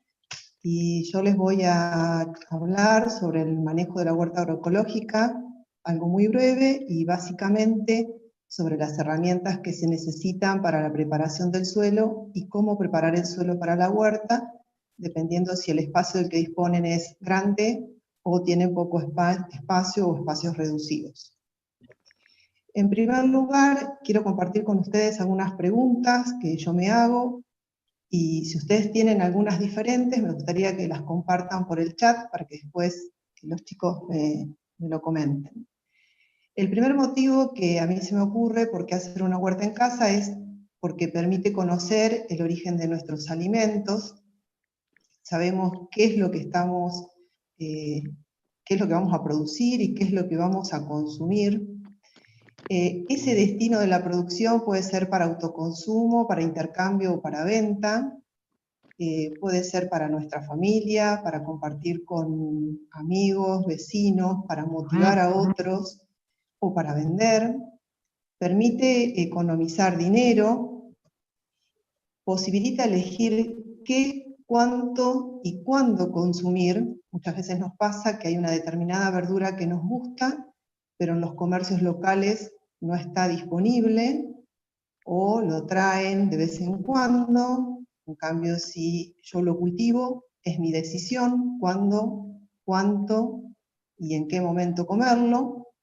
y yo les voy a hablar sobre el manejo de la huerta agroecológica, algo muy breve, y básicamente sobre las herramientas que se necesitan para la preparación del suelo y cómo preparar el suelo para la huerta, dependiendo si el espacio del que disponen es grande o tienen poco espacio o espacios reducidos. En primer lugar, quiero compartir con ustedes algunas preguntas que yo me hago, y si ustedes tienen algunas diferentes, me gustaría que las compartan por el chat para que después los chicos me lo comenten. El primer motivo que a mí se me ocurre por qué hacer una huerta en casa es porque permite conocer el origen de nuestros alimentos. Sabemos qué es lo que vamos a producir y qué es lo que vamos a consumir. Ese destino de la producción puede ser para autoconsumo, para intercambio o para venta, puede ser para nuestra familia, para compartir con amigos, vecinos, para motivar a otros o para vender. Permite economizar dinero, posibilita elegir qué, cuánto y cuándo consumir. Muchas veces nos pasa que hay una determinada verdura que nos gusta, pero en los comercios locales no está disponible, o lo traen de vez en cuando. En cambio, si yo lo cultivo, es mi decisión cuándo, cuánto y en qué momento comerlo.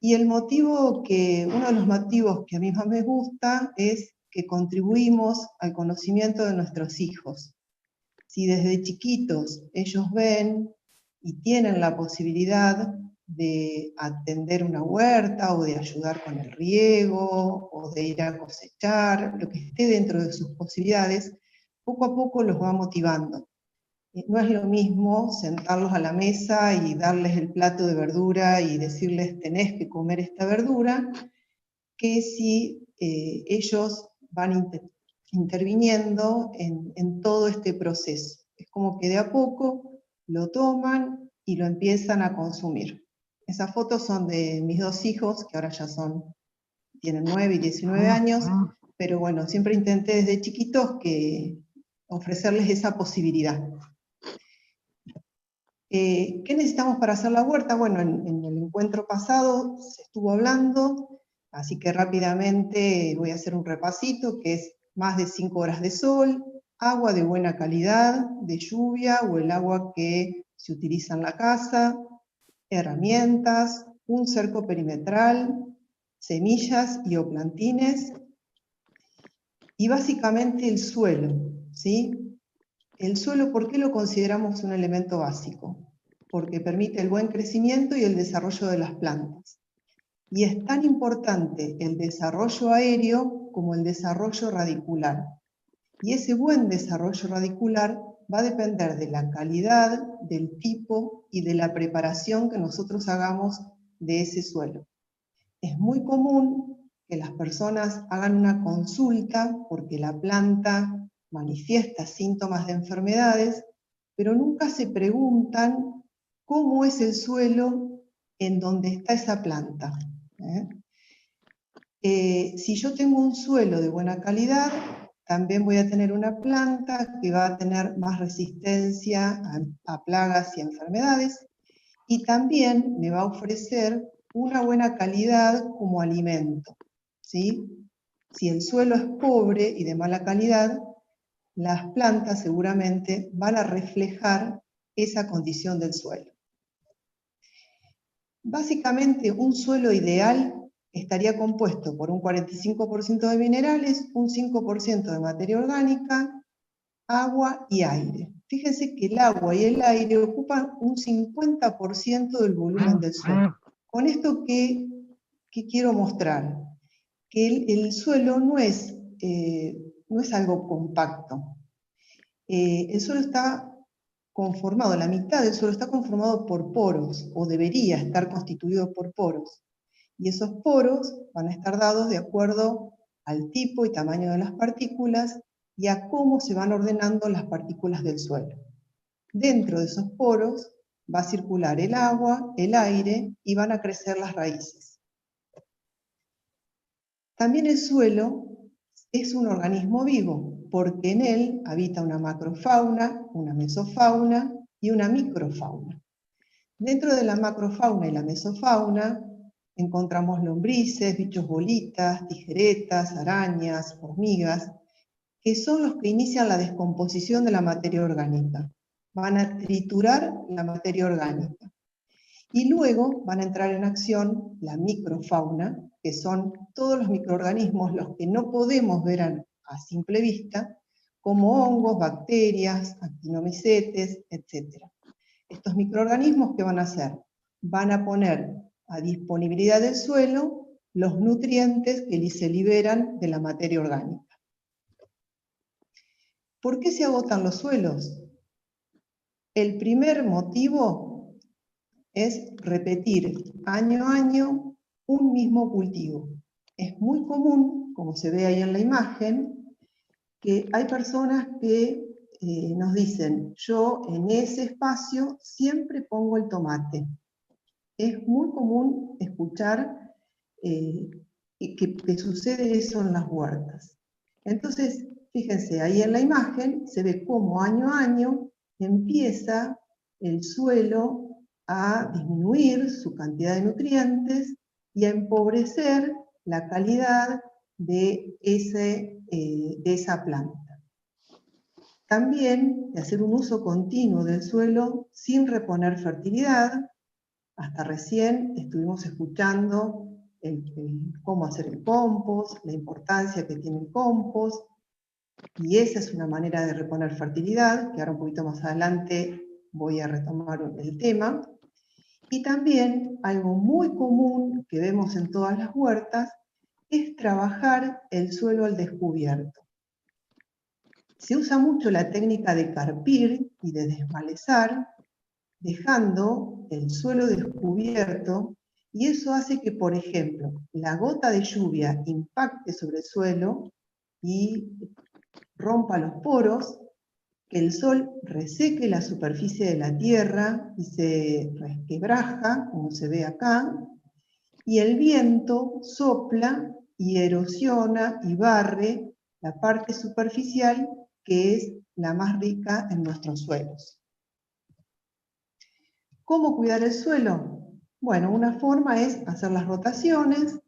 Y uno de los motivos que a mí más me gusta es que contribuimos al conocimiento de nuestros hijos. Si desde chiquitos ellos ven y tienen la posibilidad de atender una huerta o de ayudar con el riego o de ir a cosechar, lo que esté dentro de sus posibilidades, poco a poco los va motivando. No es lo mismo sentarlos a la mesa y darles el plato de verdura y decirles tenés que comer esta verdura, que si ellos van interviniendo en todo este proceso. Es como que de a poco lo toman y lo empiezan a consumir. Esas fotos son de mis dos hijos, que ahora ya tienen 9 y 19 años, pero bueno, siempre intenté desde chiquitos ofrecerles esa posibilidad. ¿Qué necesitamos para hacer la huerta? Bueno, en el encuentro pasado se estuvo hablando, así que rápidamente voy a hacer un repasito, que es más de 5 horas de sol, agua de buena calidad, de lluvia o el agua que se utiliza en la casa, herramientas, un cerco perimetral, semillas y o plantines, y básicamente el suelo, ¿sí? El suelo, ¿por qué lo consideramos un elemento básico? Porque permite el buen crecimiento y el desarrollo de las plantas. Y es tan importante el desarrollo aéreo como el desarrollo radicular. Y ese buen desarrollo radicular va a depender de la calidad, del tipo y de la preparación que nosotros hagamos de ese suelo. Es muy común que las personas hagan una consulta porque la planta manifiesta síntomas de enfermedades, pero nunca se preguntan cómo es el suelo en donde está esa planta. Si yo tengo un suelo de buena calidad, también voy a tener una planta que va a tener más resistencia a plagas y enfermedades, y también me va a ofrecer una buena calidad como alimento, ¿sí? Si el suelo es pobre y de mala calidad, las plantas seguramente van a reflejar esa condición del suelo. Básicamente, un suelo ideal estaría compuesto por un 45% de minerales, un 5% de materia orgánica, agua y aire. Fíjense que el agua y el aire ocupan un 50% del volumen del suelo. Con esto, ¿qué quiero mostrar? Que el suelo no es algo compacto. El suelo está conformado, la mitad del suelo está conformado por poros, o debería estar constituido por poros. Y esos poros van a estar dados de acuerdo al tipo y tamaño de las partículas y a cómo se van ordenando las partículas del suelo. Dentro de esos poros va a circular el agua, el aire y van a crecer las raíces. También el suelo es un organismo vivo, porque en él habita una macrofauna, una mesofauna y una microfauna. Dentro de la macrofauna y la mesofauna encontramos lombrices, bichos bolitas, tijeretas, arañas, hormigas, que son los que inician la descomposición de la materia orgánica. Van a triturar la materia orgánica. Y luego van a entrar en acción la microfauna, que son todos los microorganismos, los que no podemos ver a simple vista, como hongos, bacterias, actinomicetes, etc. Estos microorganismos, ¿qué van a hacer? Van a poner a disponibilidad del suelo los nutrientes que se liberan de la materia orgánica. ¿Por qué se agotan los suelos? El primer motivo es repetir año a año un mismo cultivo. Es muy común, como se ve ahí en la imagen, que hay personas que nos dicen, yo en ese espacio siempre pongo el tomate. Es muy común escuchar que sucede eso en las huertas. Entonces, fíjense, ahí en la imagen se ve cómo año a año empieza el suelo a disminuir su cantidad de nutrientes y a empobrecer la calidad de esa planta. También de hacer un uso continuo del suelo sin reponer fertilidad. Hasta recién estuvimos escuchando cómo hacer el compost, la importancia que tiene el compost, y esa es una manera de reponer fertilidad, que ahora un poquito más adelante voy a retomar el tema. Y también algo muy común que vemos en todas las huertas es trabajar el suelo al descubierto. Se usa mucho la técnica de carpir y de desmalezar, dejando el suelo descubierto, y eso hace que, por ejemplo, la gota de lluvia impacte sobre el suelo y rompa los poros, que el sol reseque la superficie de la tierra y se resquebraja, como se ve acá, y el viento sopla y erosiona y barre la parte superficial, que es la más rica en nuestros suelos. ¿Cómo cuidar el suelo? Bueno, una forma es hacer las rotaciones.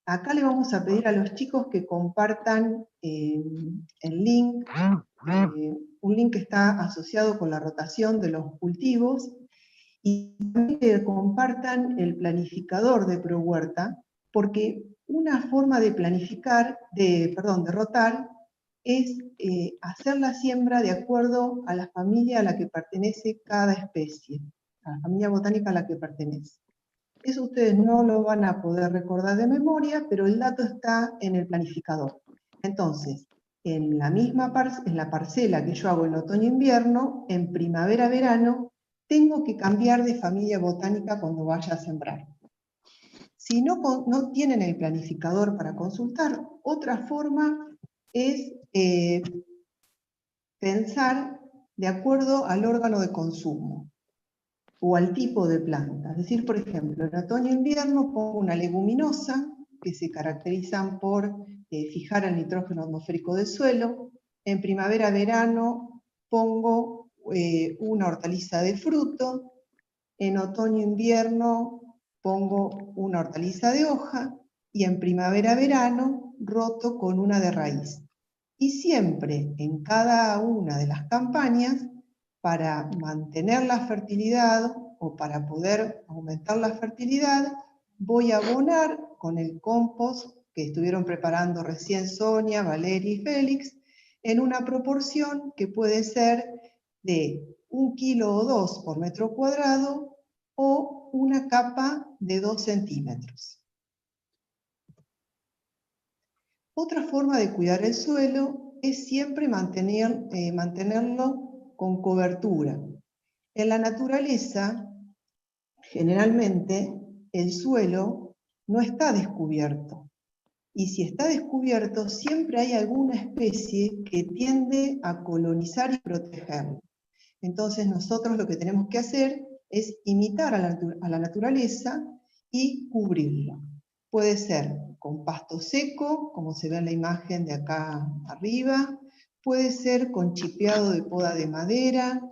Acá le vamos a pedir a los chicos que compartan el link, un link que está asociado con la rotación de los cultivos, y también que compartan el planificador de ProHuerta, porque una forma de planificar, de rotar, es hacer la siembra de acuerdo a la familia a la que pertenece cada especie, a la familia botánica a la que pertenece. Eso ustedes no lo van a poder recordar de memoria, pero el dato está en el planificador. Entonces, en la parcela que yo hago en otoño-invierno, en primavera-verano, tengo que cambiar de familia botánica cuando vaya a sembrar. Si no tienen el planificador para consultar, otra forma es pensar de acuerdo al órgano de consumo o al tipo de planta. Es decir, por ejemplo, en otoño-invierno pongo una leguminosa, que se caracterizan por fijar el nitrógeno atmosférico del suelo. En primavera-verano pongo una hortaliza de fruto. En otoño-invierno pongo una hortaliza de hoja. Y en primavera-verano roto con una de raíz. Y siempre, en cada una de las campañas, para mantener la fertilidad o para poder aumentar la fertilidad, voy a abonar con el compost que estuvieron preparando recién Sonia, Valeria y Félix, en una proporción que puede ser de 1 kilo o 2 por metro cuadrado o una capa de 2 centímetros. Otra forma de cuidar el suelo es siempre mantenerlo con cobertura. En la naturaleza, generalmente, el suelo no está descubierto. Y si está descubierto, siempre hay alguna especie que tiende a colonizar y protegerlo. Entonces nosotros lo que tenemos que hacer es imitar a la naturaleza y cubrirlo. Puede ser con pasto seco, como se ve en la imagen de acá arriba, puede ser con chipeado de poda de madera,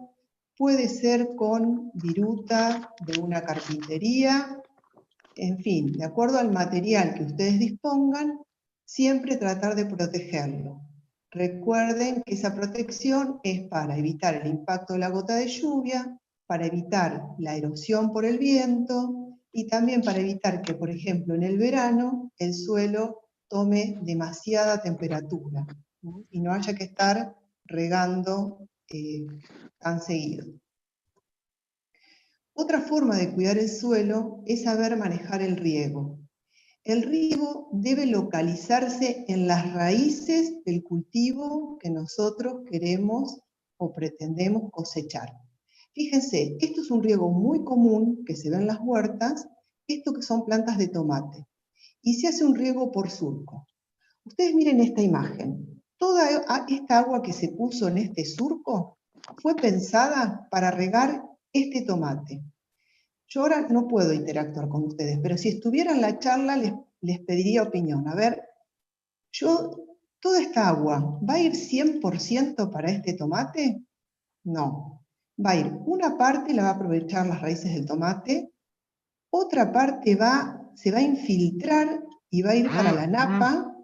puede ser con viruta de una carpintería, en fin, de acuerdo al material que ustedes dispongan, siempre tratar de protegerlo. Recuerden que esa protección es para evitar el impacto de la gota de lluvia, para evitar la erosión por el viento y también para evitar que, por ejemplo, en el verano el suelo tome demasiada temperatura, ¿no? Y no haya que estar regando tan seguido. Otra forma de cuidar el suelo es saber manejar el riego. El riego debe localizarse en las raíces del cultivo que nosotros queremos o pretendemos cosechar. Fíjense, esto es un riego muy común que se ve en las huertas, esto que son plantas de tomate, y se hace un riego por surco. Ustedes miren esta imagen. Toda esta agua que se puso en este surco fue pensada para regar este tomate. Yo ahora no puedo interactuar con ustedes, pero si estuviera en la charla les pediría opinión. A ver, ¿toda esta agua va a ir 100% para este tomate? No. Va a ir una parte, la va a aprovechar las raíces del tomate, otra parte se va a infiltrar y va a ir para la napa,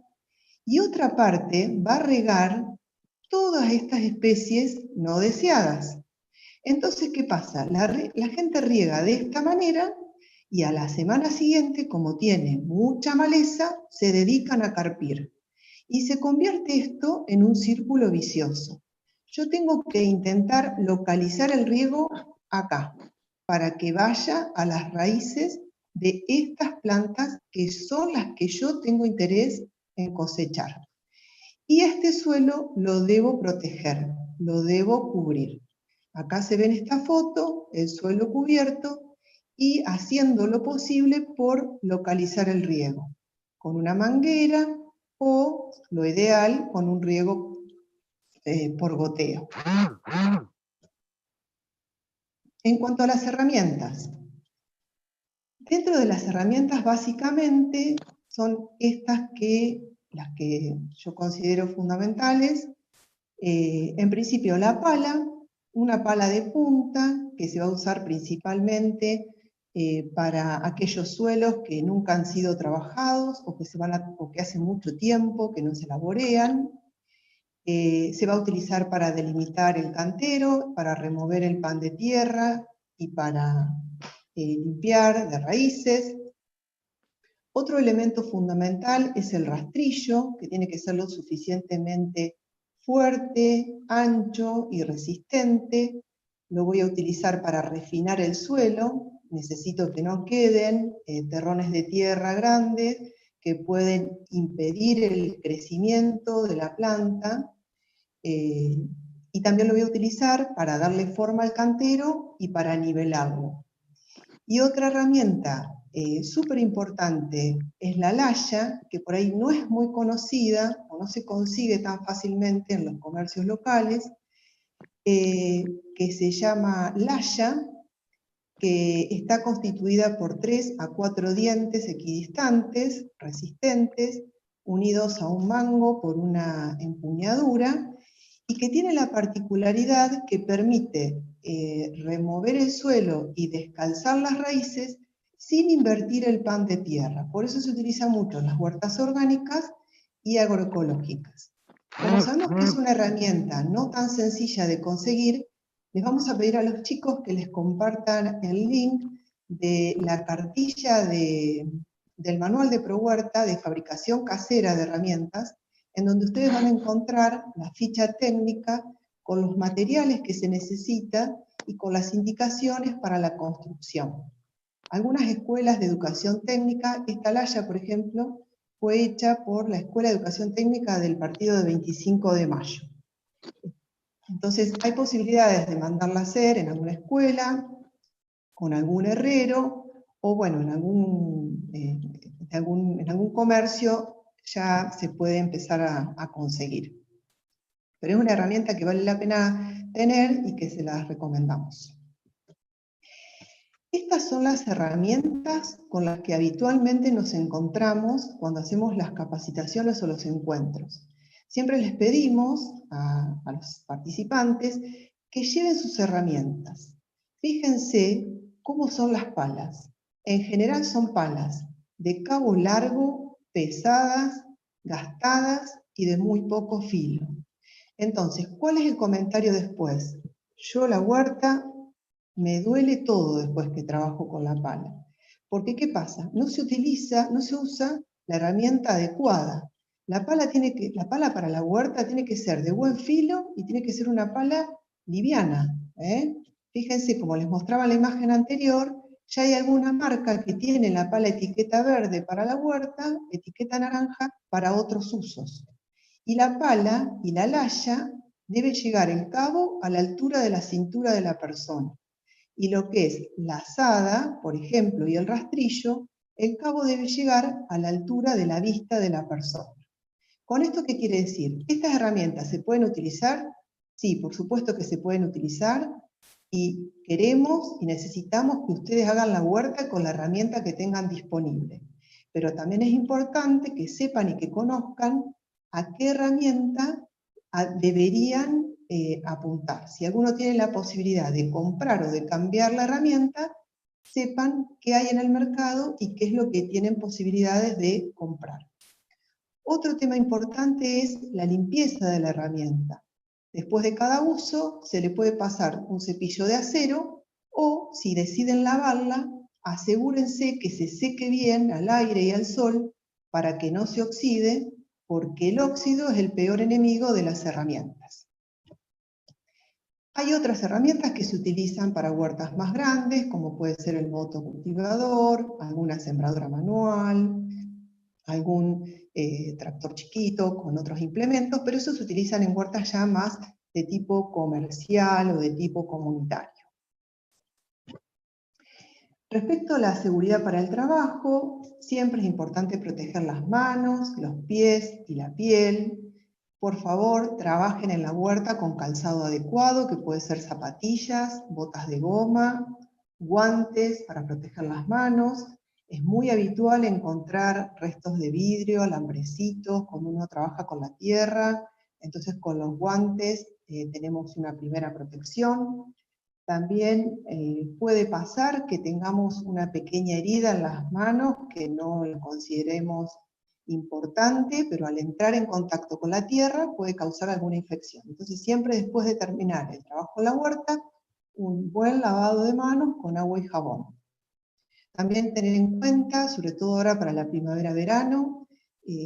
y otra parte va a regar todas estas especies no deseadas. Entonces, ¿qué pasa? La gente riega de esta manera y a la semana siguiente, como tiene mucha maleza, se dedican a carpir. Y se convierte esto en un círculo vicioso. Yo tengo que intentar localizar el riego acá. para que vaya a las raíces de estas plantas que son las que yo tengo interés en cosechar. Y este suelo lo debo proteger, lo debo cubrir. Acá se ve en esta foto el suelo cubierto y haciendo lo posible por localizar el riego, con una manguera o, lo ideal, con un riego por goteo. En cuanto a las herramientas, dentro de las herramientas básicamente son estas las que yo considero fundamentales. En principio la pala, una pala de punta que se va a usar principalmente para aquellos suelos que nunca han sido trabajados o que hace mucho tiempo que no se laborean. Se va a utilizar para delimitar el cantero, para remover el pan de tierra y para limpiar de raíces. Otro elemento fundamental es el rastrillo, que tiene que ser lo suficientemente fuerte, ancho y resistente. Lo voy a utilizar para refinar el suelo. Necesito que no queden terrones de tierra grandes que pueden impedir el crecimiento de la planta. Y también lo voy a utilizar para darle forma al cantero y para nivelarlo. Y otra herramienta súper importante es la laya, que por ahí no es muy conocida o no se consigue tan fácilmente en los comercios locales, que se llama laya, que está constituida por 3 a 4 dientes equidistantes, resistentes, unidos a un mango por una empuñadura, y que tiene la particularidad que permite remover el suelo y descalzar las raíces sin invertir el pan de tierra. Por eso se utiliza mucho en las huertas orgánicas y agroecológicas. Como sabemos que es una herramienta no tan sencilla de conseguir, les vamos a pedir a los chicos que les compartan el link de la cartilla del manual de ProHuerta de fabricación casera de herramientas, en donde ustedes van a encontrar la ficha técnica con los materiales que se necesita y con las indicaciones para la construcción. Algunas escuelas de educación técnica, esta laya, por ejemplo, fue hecha por la Escuela de Educación Técnica del partido de 25 de mayo. Entonces, hay posibilidades de mandarla a hacer en alguna escuela, con algún herrero, o bueno, en algún comercio ya se puede empezar a conseguir. Pero es una herramienta que vale la pena tener y que se las recomendamos. Estas son las herramientas con las que habitualmente nos encontramos cuando hacemos las capacitaciones o los encuentros. Siempre les pedimos a los participantes que lleven sus herramientas. Fíjense cómo son las palas. En general son palas de cabo largo, pesadas, gastadas y de muy poco filo. Entonces, ¿cuál es el comentario después? Yo la huerta me duele todo después que trabajo con la pala. Porque, ¿qué pasa? No se usa la herramienta adecuada. La pala para la huerta tiene que ser de buen filo y tiene que ser una pala liviana. Fíjense, como les mostraba en la imagen anterior, ya hay alguna marca que tiene la pala etiqueta verde para la huerta, etiqueta naranja para otros usos. Y la pala y la laya debe llegar el cabo a la altura de la cintura de la persona. Y lo que es la azada, por ejemplo, y el rastrillo, el cabo debe llegar a la altura de la vista de la persona. ¿Con esto qué quiere decir? ¿Estas herramientas se pueden utilizar? Sí, por supuesto que se pueden utilizar, y queremos y necesitamos que ustedes hagan la huerta con la herramienta que tengan disponible. Pero también es importante que sepan y que conozcan a qué herramienta deberían apuntar. Si alguno tiene la posibilidad de comprar o de cambiar la herramienta, sepan qué hay en el mercado y qué es lo que tienen posibilidades de comprar. Otro tema importante es la limpieza de la herramienta. Después de cada uso se le puede pasar un cepillo de acero o, si deciden lavarla, asegúrense que se seque bien al aire y al sol para que no se oxide, porque el óxido es el peor enemigo de las herramientas. Hay otras herramientas que se utilizan para huertas más grandes, como puede ser el motocultivador, alguna sembradora manual, algún tractor chiquito con otros implementos, pero esos se utilizan en huertas ya más de tipo comercial o de tipo comunitario. Respecto a la seguridad para el trabajo, siempre es importante proteger las manos, los pies y la piel. Por favor, trabajen en la huerta con calzado adecuado, que puede ser zapatillas, botas de goma, guantes para proteger las manos. Es muy habitual encontrar restos de vidrio, alambrecitos, cuando uno trabaja con la tierra. Entonces, con los guantes tenemos una primera protección. También puede pasar que tengamos una pequeña herida en las manos que no la consideremos importante, pero al entrar en contacto con la tierra puede causar alguna infección. Entonces siempre después de terminar el trabajo en la huerta, un buen lavado de manos con agua y jabón. También tener en cuenta, sobre todo ahora para la primavera-verano,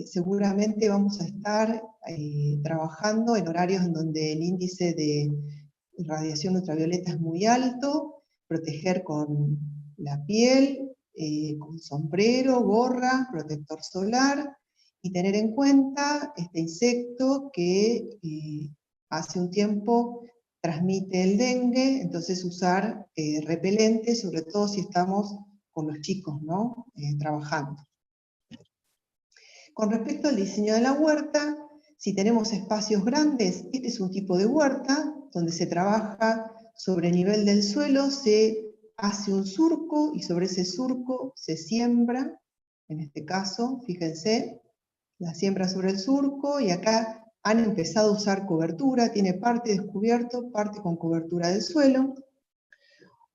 seguramente vamos a estar trabajando en horarios en donde el índice de radiación ultravioleta es muy alto, proteger con la piel, con sombrero, gorra, protector solar, y tener en cuenta este insecto que hace un tiempo transmite el dengue, entonces usar repelente, sobre todo si estamos con los chicos, ¿no? Trabajando. Con respecto al diseño de la huerta, si tenemos espacios grandes, este es un tipo de huerta donde se trabaja sobre nivel del suelo, se hace un surco y sobre ese surco se siembra, en este caso, fíjense, la siembra sobre el surco, y acá han empezado a usar cobertura, tiene parte descubierto, parte con cobertura del suelo.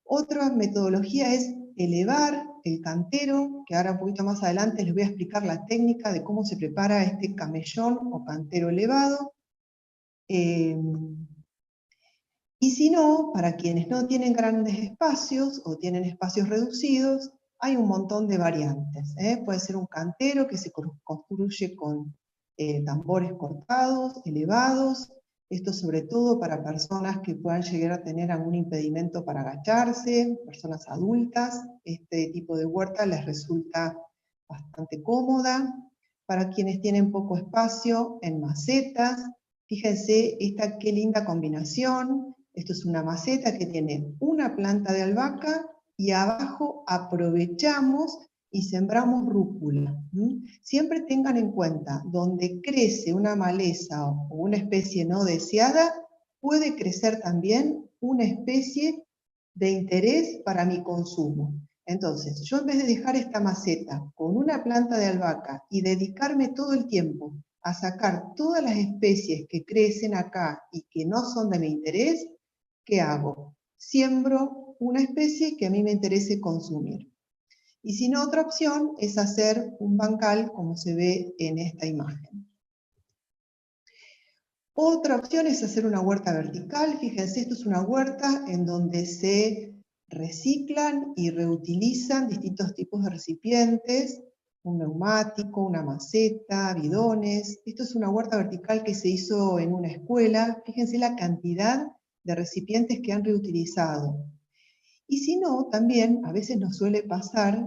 Otra metodología es elevar el cantero, que ahora un poquito más adelante les voy a explicar la técnica de cómo se prepara este camellón o cantero elevado. Y si no, para quienes no tienen grandes espacios o tienen espacios reducidos, hay un montón de variantes. Puede ser un cantero que se construye con tambores cortados, elevados. Esto sobre todo para personas que puedan llegar a tener algún impedimento para agacharse, personas adultas. Este tipo de huerta les resulta bastante cómoda. Para quienes tienen poco espacio, en macetas. Fíjense qué linda combinación. Esto es una maceta que tiene una planta de albahaca y abajo aprovechamos y sembramos rúcula. Siempre tengan en cuenta, donde crece una maleza o una especie no deseada, puede crecer también una especie de interés para mi consumo. Entonces, yo en vez de dejar esta maceta con una planta de albahaca y dedicarme todo el tiempo a sacar todas las especies que crecen acá y que no son de mi interés, ¿qué hago? Siembro una especie que a mí me interese consumir. Y si no, otra opción es hacer un bancal como se ve en esta imagen. Otra opción es hacer una huerta vertical. Fíjense, esto es una huerta en donde se reciclan y reutilizan distintos tipos de recipientes, un neumático, una maceta, bidones. Esto es una huerta vertical que se hizo en una escuela. Fíjense la cantidad de recipientes que han reutilizado. Y si no, también a veces nos suele pasar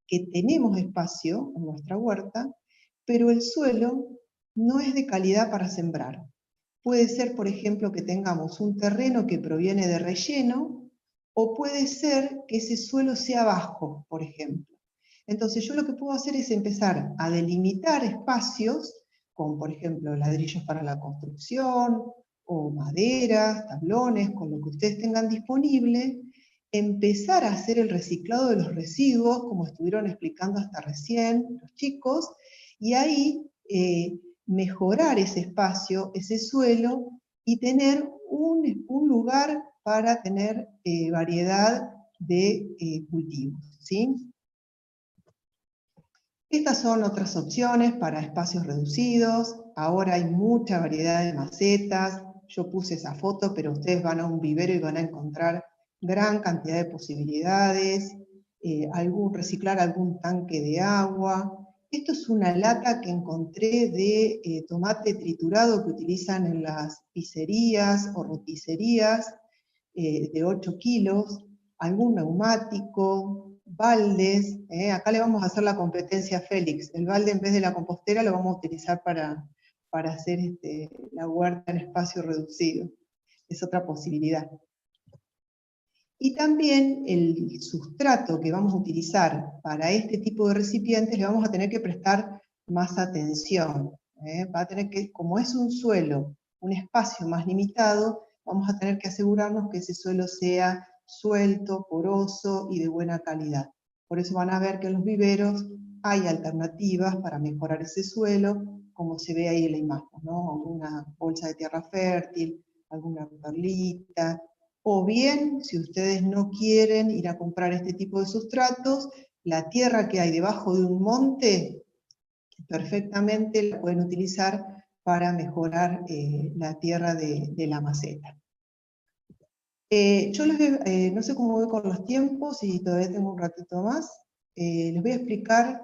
que tenemos espacio en nuestra huerta, pero el suelo no es de calidad para sembrar. Puede ser, por ejemplo, que tengamos un terreno que proviene de relleno, o puede ser que ese suelo sea bajo, por ejemplo. Entonces yo lo que puedo hacer es empezar a delimitar espacios, con por ejemplo ladrillos para la construcción, o maderas, tablones, con lo que ustedes tengan disponible, empezar a hacer el reciclado de los residuos, como estuvieron explicando hasta recién los chicos, y ahí mejorar ese espacio, ese suelo, y tener un lugar para tener variedad de cultivos, ¿sí? Estas son otras opciones para espacios reducidos. Ahora hay mucha variedad de macetas. Yo puse esa foto, pero ustedes van a un vivero y van a encontrar gran cantidad de posibilidades. Reciclar algún tanque de agua. Esto es una lata que encontré de tomate triturado que utilizan en las pizzerías o roticerías. de 8 kilos, algún neumático, baldes. Acá le vamos a hacer la competencia a Félix. El balde en vez de la compostera lo vamos a utilizar para hacer la huerta en espacio reducido. Es otra posibilidad. Y también el sustrato que vamos a utilizar para este tipo de recipientes le vamos a tener que prestar más atención. Va a tener que, como es un suelo, un espacio más limitado, vamos a tener que asegurarnos que ese suelo sea suelto, poroso y de buena calidad. Por eso van a ver que en los viveros hay alternativas para mejorar ese suelo, como se ve ahí en la imagen, ¿no? Alguna bolsa de tierra fértil, alguna perlita, o bien, si ustedes no quieren ir a comprar este tipo de sustratos, la tierra que hay debajo de un monte, perfectamente la pueden utilizar para mejorar la tierra de la maceta. Yo no sé cómo voy con los tiempos, y todavía tengo un ratito más. Les voy a explicar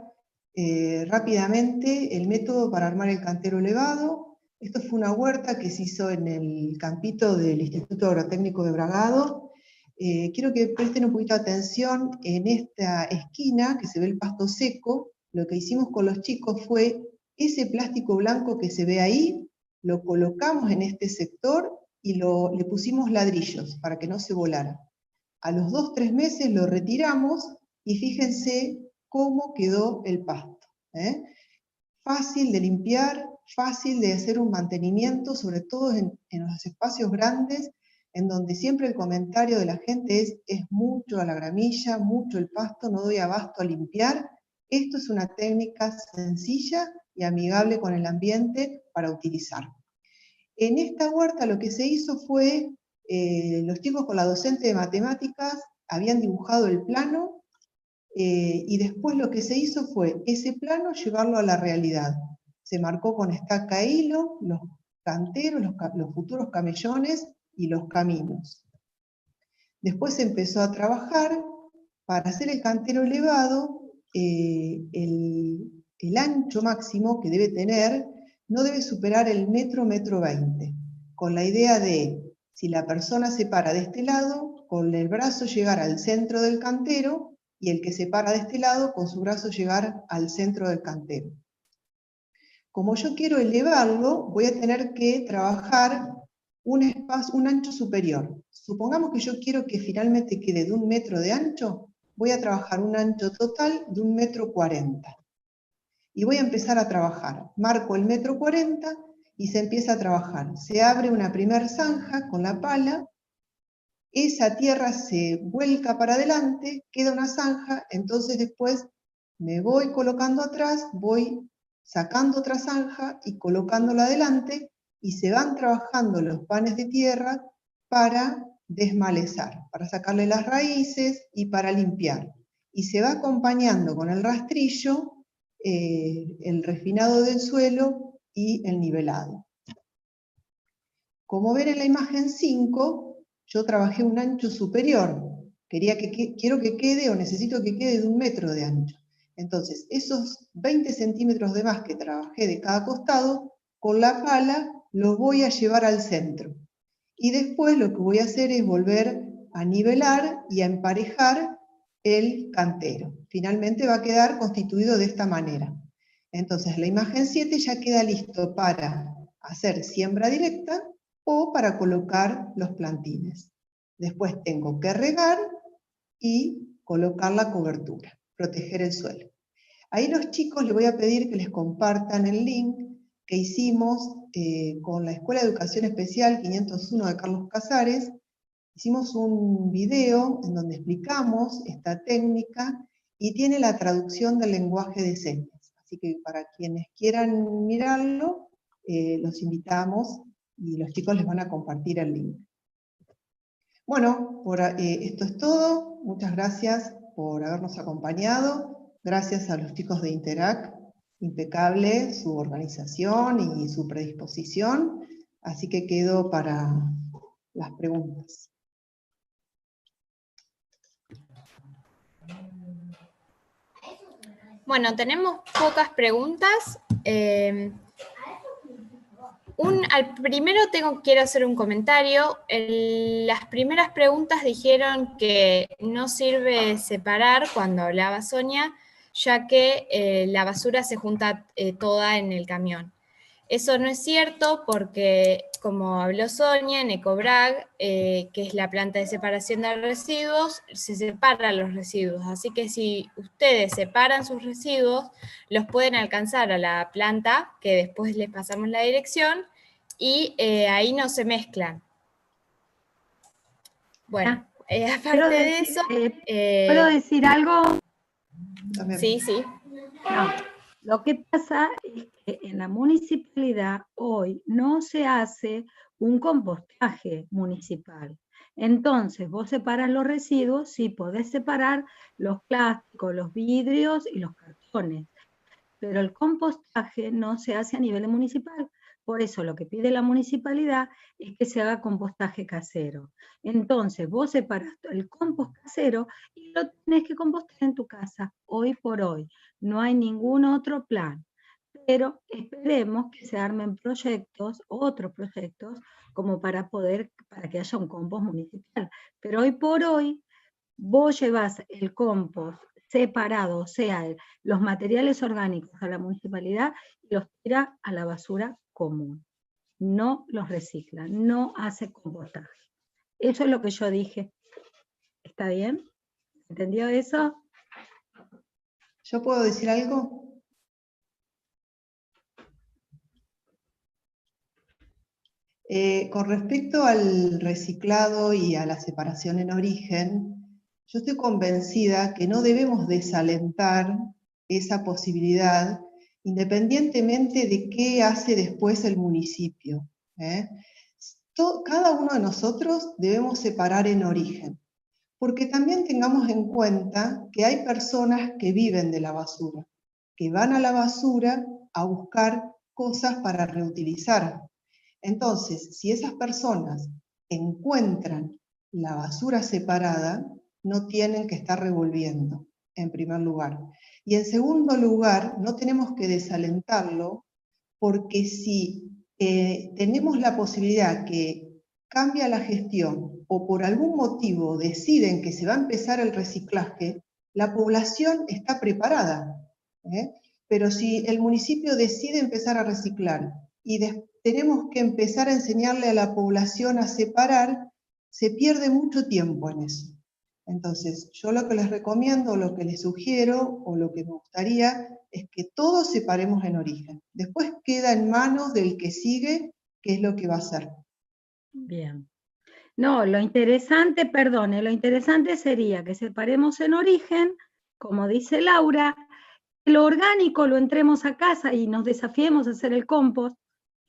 rápidamente el método para armar el cantero elevado. Esto fue una huerta que se hizo en el campito del Instituto Agrotécnico de Bragado. Quiero que presten un poquito de atención en esta esquina, que se ve el pasto seco. Lo que hicimos con los chicos fue, ese plástico blanco que se ve ahí, lo colocamos en este sector y le pusimos ladrillos para que no se volara. A los 2-3 meses lo retiramos y fíjense cómo quedó el pasto. Fácil de limpiar, fácil de hacer un mantenimiento, sobre todo en los espacios grandes, en donde siempre el comentario de la gente es mucho a la gramilla, mucho el pasto, no doy abasto a limpiar. Esto es una técnica sencilla y amigable con el ambiente para utilizar. En esta huerta lo que se hizo fue, los chicos con la docente de matemáticas habían dibujado el plano, y después lo que se hizo fue ese plano llevarlo a la realidad. Se marcó con estaca e hilo los canteros, los futuros camellones y los caminos. Después se empezó a trabajar para hacer el cantero elevado. El ancho máximo que debe tener no debe superar el metro, metro 20, con la idea de, si la persona se para de este lado, con el brazo llegar al centro del cantero, y el que se para de este lado, con su brazo llegar al centro del cantero. Como yo quiero elevarlo, voy a tener que trabajar un ancho superior. Supongamos que yo quiero que finalmente quede de 1 metro de ancho, voy a trabajar un ancho total de 1,40 m. Y voy a empezar a trabajar. Marco el 1,40 m y se empieza a trabajar. Se abre una primera zanja con la pala, esa tierra se vuelca para adelante, queda una zanja, entonces después me voy colocando atrás, voy sacando otra zanja y colocándola adelante, y se van trabajando los panes de tierra para desmalezar, para sacarle las raíces y para limpiar. Y se va acompañando con el rastrillo el refinado del suelo y el nivelado. Como ven en la imagen 5, yo trabajé un ancho superior. Quiero que quede, o necesito que quede de 1 metro de ancho. Entonces, esos 20 centímetros de más que trabajé de cada costado, con la pala los voy a llevar al centro. Y después lo que voy a hacer es volver a nivelar y a emparejar el cantero. Finalmente va a quedar constituido de esta manera. Entonces, la imagen 7 ya queda listo para hacer siembra directa o para colocar los plantines. Después tengo que regar y colocar la cobertura, proteger el suelo. Ahí los chicos les voy a pedir que les compartan el link que hicimos con la Escuela de Educación Especial 501 de Carlos Casares. Hicimos un video en donde explicamos esta técnica y tiene la traducción del lenguaje de señas. Así que para quienes quieran mirarlo, los invitamos y los chicos les van a compartir el link. Bueno, esto es todo. Muchas gracias por habernos acompañado. Gracias a los chicos de Interact. Impecable su organización y su predisposición. Así que quedo para las preguntas.
Bueno, tenemos pocas preguntas. Primero quiero hacer un comentario. Las primeras preguntas dijeron que no sirve separar cuando hablaba Sonia, ya que la basura se junta toda en el camión. Eso no es cierto porque, como habló Sonia, en Ecobrag, que es la planta de separación de residuos, se separan los residuos. Así que si ustedes separan sus residuos, los pueden alcanzar a la planta, que después les pasamos la dirección, y ahí no se mezclan. Bueno, aparte de eso...
¿Puedo decir algo?
También.
Sí, sí.
No. Lo que pasa es que en la municipalidad hoy no se hace un compostaje municipal. Entonces, vos separás los residuos, sí podés separar los plásticos, los vidrios y los cartones, pero el compostaje no se hace a nivel municipal. Por eso lo que pide la municipalidad es que se haga compostaje casero. Entonces, vos separás el compost casero y lo tenés que compostar en tu casa, hoy por hoy. No hay ningún otro plan, pero esperemos que se armen proyectos, otros proyectos, como para que haya un compost municipal. Pero hoy por hoy, vos llevas el compost separado, o sea, los materiales orgánicos a la municipalidad y los tira a la basura común. No los recicla, no hace compostaje. Eso es lo que yo dije. ¿Está bien? ¿Entendió eso?
¿Yo puedo decir algo? Con respecto al reciclado y a la separación en origen, yo estoy convencida que no debemos desalentar esa posibilidad, independientemente de qué hace después el municipio. Cada uno de nosotros debemos separar en origen, porque también tengamos en cuenta que hay personas que viven de la basura, que van a la basura a buscar cosas para reutilizar. Entonces, si esas personas encuentran la basura separada, no tienen que estar revolviendo, en primer lugar. Y en segundo lugar, no tenemos que desalentarlo, porque si tenemos la posibilidad que cambia la gestión o por algún motivo deciden que se va a empezar el reciclaje, la población está preparada. Pero si el municipio decide empezar a reciclar y tenemos que empezar a enseñarle a la población a separar, se pierde mucho tiempo en eso. Entonces, yo lo que les recomiendo, lo que les sugiero, o lo que me gustaría, es que todos separemos en origen. Después queda en manos del que sigue qué es lo que va a hacer.
Bien. No, lo interesante, perdone, lo interesante sería que separemos en origen, como dice Laura, lo orgánico lo entremos a casa y nos desafiemos a hacer el compost,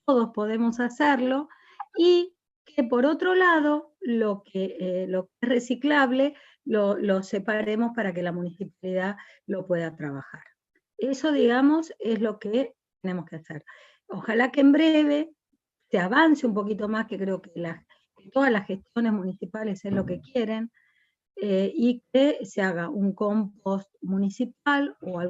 todos podemos hacerlo, y que por otro lado, lo que es reciclable, lo separemos para que la municipalidad lo pueda trabajar. Eso, digamos, es lo que tenemos que hacer. Ojalá que en breve se avance un poquito más, que creo que todas las gestiones municipales es lo que quieren, y que se haga un compost municipal o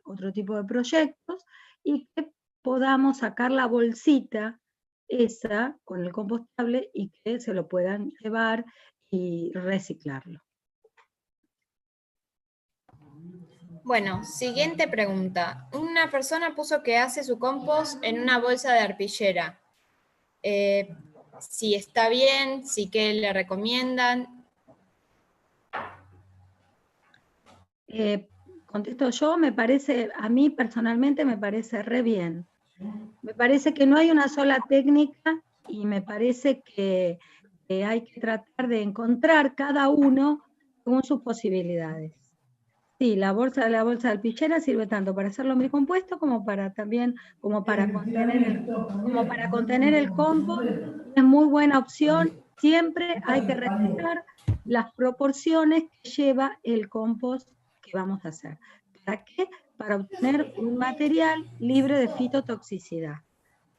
otro tipo de proyectos, y que podamos sacar la bolsita esa con el compostable y que se lo puedan llevar y reciclarlo.
Bueno, siguiente pregunta. Una persona puso que hace su compost en una bolsa de arpillera. Si está bien, si qué le recomiendan.
Contesto yo, a mí personalmente me parece re bien. Me parece que no hay una sola técnica y me parece que hay que tratar de encontrar cada uno según sus posibilidades. Sí, la bolsa de alpillera sirve tanto para hacer lombricompuesto como para contener el compost. Es muy buena opción. Siempre hay que respetar las proporciones que lleva el compost que vamos a hacer. ¿Para qué? Para obtener un material libre de fitotoxicidad.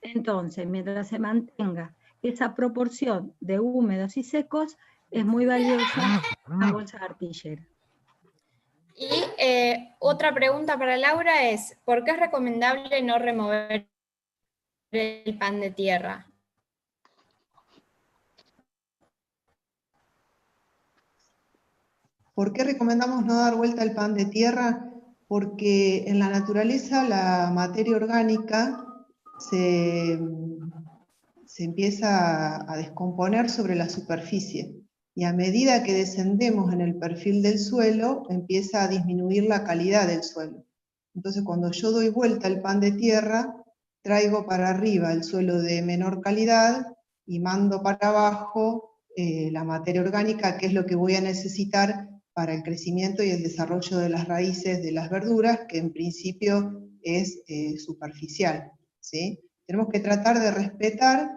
Entonces, mientras se mantenga esa proporción de húmedos y secos, es muy valiosa la bolsa de arpillera.
Y otra pregunta para Laura es, ¿por qué es recomendable no remover el pan de tierra?
¿Por qué recomendamos no dar vuelta al pan de tierra? Porque en la naturaleza la materia orgánica se empieza a descomponer sobre la superficie. Y a medida que descendemos en el perfil del suelo, empieza a disminuir la calidad del suelo. Entonces, cuando yo doy vuelta el pan de tierra, traigo para arriba el suelo de menor calidad y mando para abajo la materia orgánica, que es lo que voy a necesitar para el crecimiento y el desarrollo de las raíces de las verduras, que en principio es superficial, ¿sí? Tenemos que tratar de respetar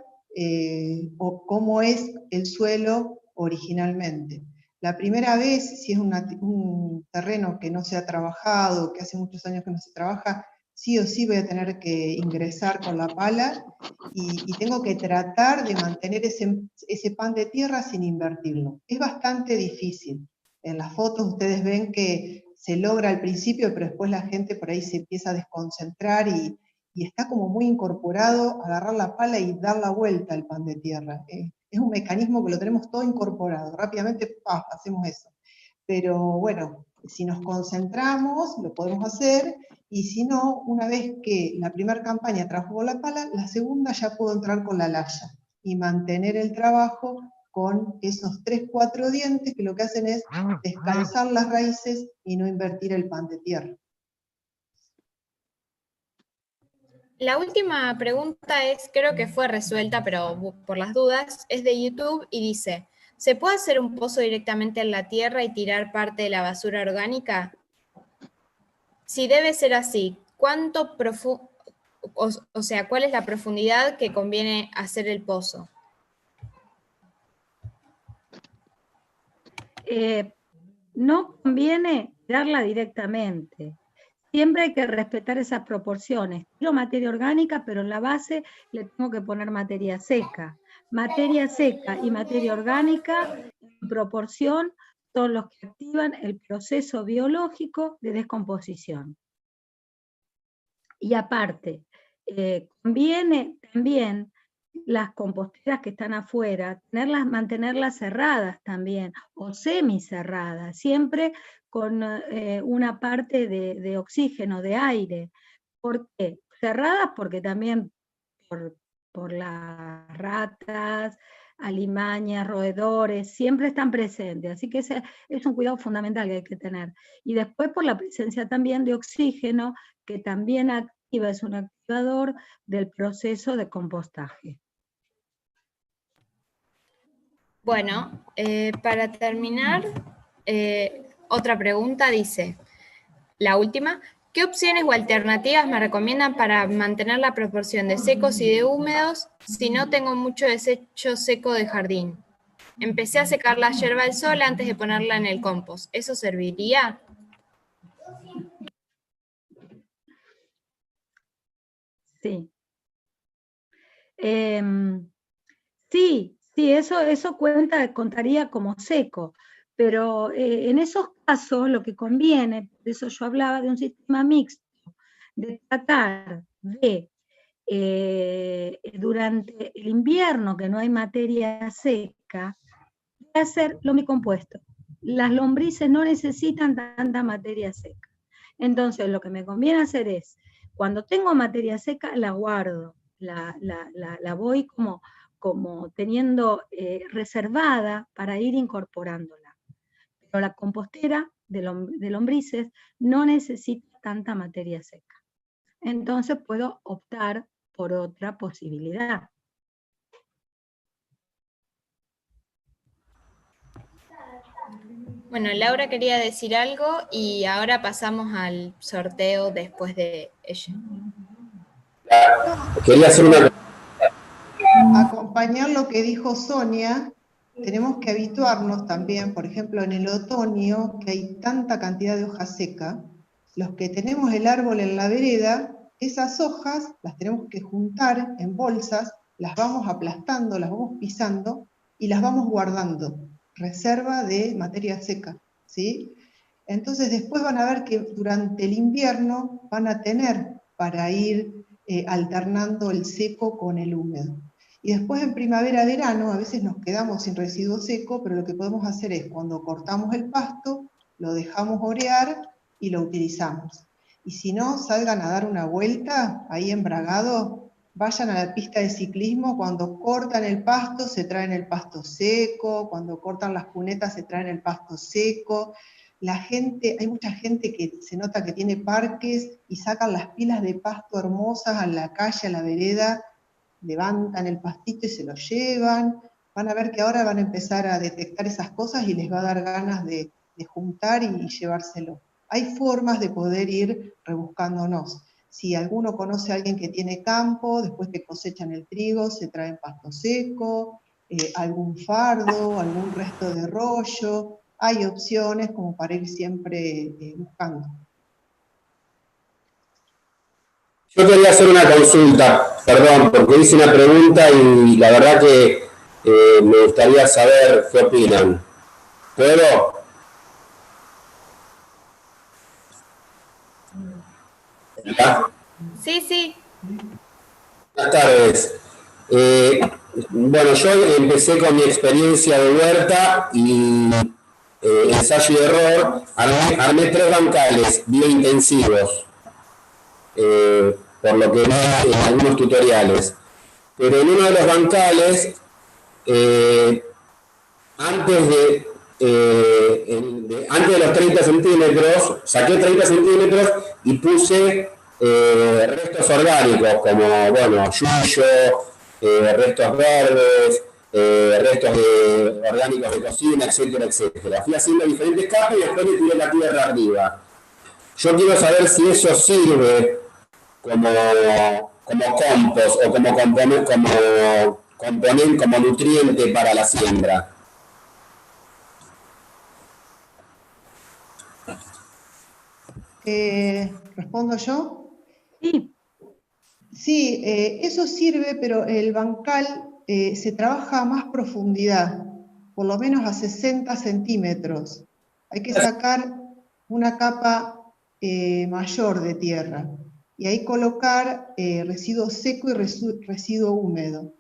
cómo es el suelo originalmente. La primera vez, si es un terreno que no se ha trabajado, que hace muchos años que no se trabaja, sí o sí voy a tener que ingresar con la pala y tengo que tratar de mantener ese pan de tierra sin invertirlo. Es bastante difícil. En las fotos ustedes ven que se logra al principio, pero después la gente por ahí se empieza a desconcentrar y está como muy incorporado agarrar la pala y dar la vuelta al pan de tierra. Es un mecanismo que lo tenemos todo incorporado, rápidamente hacemos eso. Pero bueno, si nos concentramos, lo podemos hacer, y si no, una vez que la primera campaña trabajó con la pala, la segunda ya puedo entrar con la laya, y mantener el trabajo con esos 3-4 dientes que lo que hacen es descalzar las raíces y no invertir el pan de tierra.
La última pregunta creo que fue resuelta, pero por las dudas, es de YouTube y dice, ¿se puede hacer un pozo directamente en la tierra y tirar parte de la basura orgánica? Si debe ser así, ¿cuál es la profundidad que conviene hacer el pozo?
No conviene tirarla directamente. Siempre hay que respetar esas proporciones. Tiro materia orgánica, pero en la base le tengo que poner materia seca. Materia seca y materia orgánica en proporción son los que activan el proceso biológico de descomposición. Y aparte, conviene también las composteras que están afuera, mantenerlas cerradas también, o semicerradas, siempre con una parte de oxígeno, de aire. ¿Por qué? Cerradas porque también por las ratas, alimañas, roedores, siempre están presentes, así que ese es un cuidado fundamental que hay que tener. Y después por la presencia también de oxígeno, que también activa, es un activador del proceso de compostaje.
Bueno, para terminar, otra pregunta dice, la última, ¿qué opciones o alternativas me recomiendan para mantener la proporción de secos y de húmedos si no tengo mucho desecho seco de jardín? Empecé a secar la yerba al sol antes de ponerla en el compost. ¿Eso serviría?
Sí. Sí, eso contaría como seco, pero en esos casos lo que conviene, por eso yo hablaba de un sistema mixto, de tratar de, durante el invierno que no hay materia seca, de hacer lombricompuesto. Las lombrices no necesitan tanta materia seca. Entonces lo que me conviene hacer es, cuando tengo materia seca, la guardo, la voy como teniendo reservada para ir incorporándola. Pero la compostera de lombrices no necesita tanta materia seca. Entonces puedo optar por otra posibilidad.
Bueno, Laura quería decir algo y ahora pasamos al sorteo después de ella.
Quería hacer una...
Acompañar lo que dijo Sonia, tenemos que habituarnos también, por ejemplo, en el otoño, que hay tanta cantidad de hoja seca, los que tenemos el árbol en la vereda, esas hojas las tenemos que juntar en bolsas, las vamos aplastando, las vamos pisando y las vamos guardando, reserva de materia seca, ¿sí? Entonces después van a ver que durante el invierno van a tener para ir alternando el seco con el húmedo. Y después en primavera-verano a veces nos quedamos sin residuo seco, pero lo que podemos hacer es, cuando cortamos el pasto, lo dejamos orear y lo utilizamos. Y si no, salgan a dar una vuelta ahí en Bragado, vayan a la pista de ciclismo, cuando cortan el pasto se traen el pasto seco, cuando cortan las cunetas se traen el pasto seco. La gente, hay mucha gente que se nota que tiene parques y sacan las pilas de pasto hermosas a la calle, a la vereda, levantan el pastito y se lo llevan. Van a ver que ahora van a empezar a detectar esas cosas y les va a dar ganas de juntar y llevárselo. Hay formas de poder ir rebuscándonos. Si alguno conoce a alguien que tiene campo, después que cosechan el trigo, se traen pasto seco, algún fardo, algún resto de rollo. Hay opciones como para ir siempre buscando.
Yo quería hacer una consulta, perdón, porque hice una pregunta y la verdad que me gustaría saber qué opinan. ¿Puedo? ¿Hola?
Sí, sí.
Buenas tardes. Bueno, yo empecé con mi experiencia de huerta y ensayo y error. Armé 3 bancales biointensivos, por lo que vi en algunos tutoriales. Pero en uno de los bancales, antes de los 30 centímetros, saqué 30 centímetros y puse restos orgánicos, como, bueno, yuyo, restos verdes, restos orgánicos de cocina, etcétera, etcétera. Fui haciendo diferentes capas y después le tiré la tierra arriba. Yo quiero saber si eso sirve como compost o como componente, como nutriente para la siembra.
¿Respondo yo?
Sí.
Sí, eso sirve, pero el bancal se trabaja a más profundidad, por lo menos a 60 centímetros. Hay que sacar una capa mayor de tierra y ahí colocar residuo seco y residuo húmedo.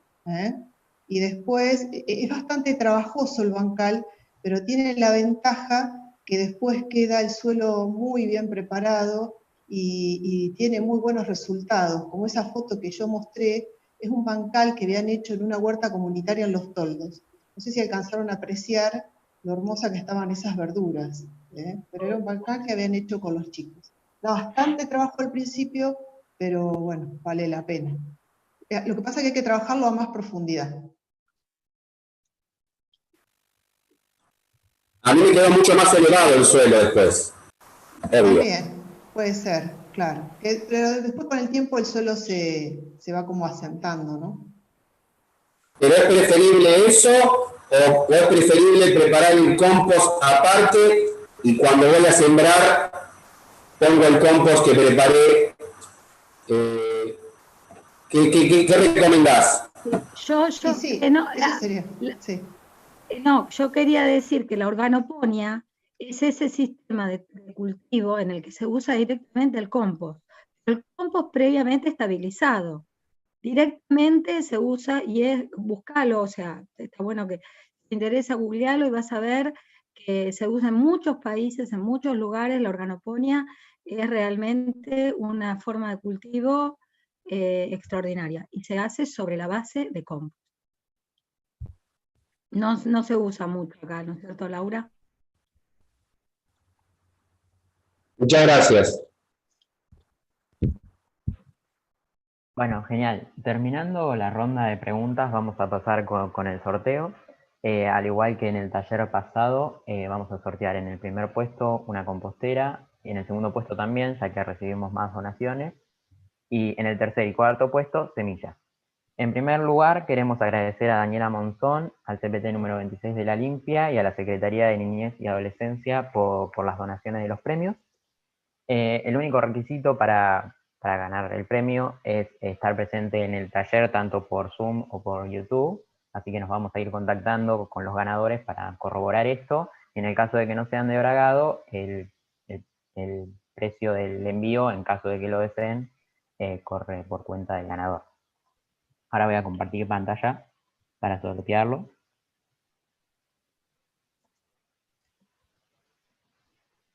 Y después, es bastante trabajoso el bancal, pero tiene la ventaja que después queda el suelo muy bien preparado y tiene muy buenos resultados, como esa foto que yo mostré, es un bancal que habían hecho en una huerta comunitaria en Los Toldos. No sé si alcanzaron a apreciar lo hermosa que estaban esas verduras, pero era un bancal que habían hecho con los chicos. Da bastante trabajo al principio, pero bueno, vale la pena. Lo que pasa es que hay que trabajarlo a más profundidad.
A mí me quedó mucho más elevado el suelo después.
También, puede ser, claro. Pero después con el tiempo el suelo se va como asentando, ¿no?
¿Pero es preferible eso o es preferible preparar el compost aparte y cuando voy a sembrar pongo el compost que preparé? ¿Qué recomendás?
Sí, eso sería, sí.
No, yo quería decir que la organoponía es ese sistema de cultivo en el que se usa directamente el compost. El compost previamente estabilizado. Directamente se usa y es, buscalo, o sea, está bueno que te interesa googlearlo y vas a ver que se usa en muchos países, en muchos lugares. La organoponía es realmente una forma de cultivo extraordinaria y se hace sobre la base de compost. No se usa mucho acá, ¿no es cierto, Laura?
Muchas gracias.
Bueno, genial. Terminando la ronda de preguntas, vamos a pasar con el sorteo. Al igual que en el taller pasado, vamos a sortear en el primer puesto una compostera, y en el segundo puesto también, ya que recibimos más donaciones, y en el tercer y cuarto puesto, semillas. En primer lugar, queremos agradecer a Daniela Monzón, al CPT número 26 de La Limpia y a la Secretaría de Niñez y Adolescencia por las donaciones de los premios. El único requisito para ganar el premio es estar presente en el taller tanto por Zoom o por YouTube, así que nos vamos a ir contactando con los ganadores para corroborar esto, y en el caso de que no sean de Bragado, el precio del envío, en caso de que lo deseen, corre por cuenta del ganador. Ahora voy a compartir pantalla para sortearlo.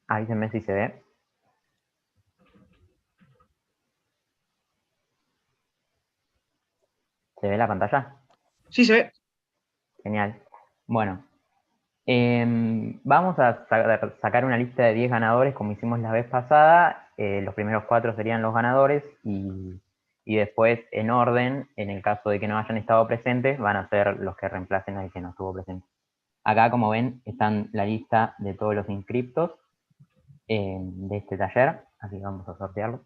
Avísenme si se ve. ¿Se ve la pantalla?
Sí, se ve.
Genial. Bueno, vamos a sacar una lista de 10 ganadores como hicimos la vez pasada. Los primeros 4 serían los ganadores y después en orden, en el caso de que no hayan estado presentes, van a ser los que reemplacen al que no estuvo presente. Acá, como ven, están la lista de todos los inscriptos de este taller, así que vamos a sortearlo.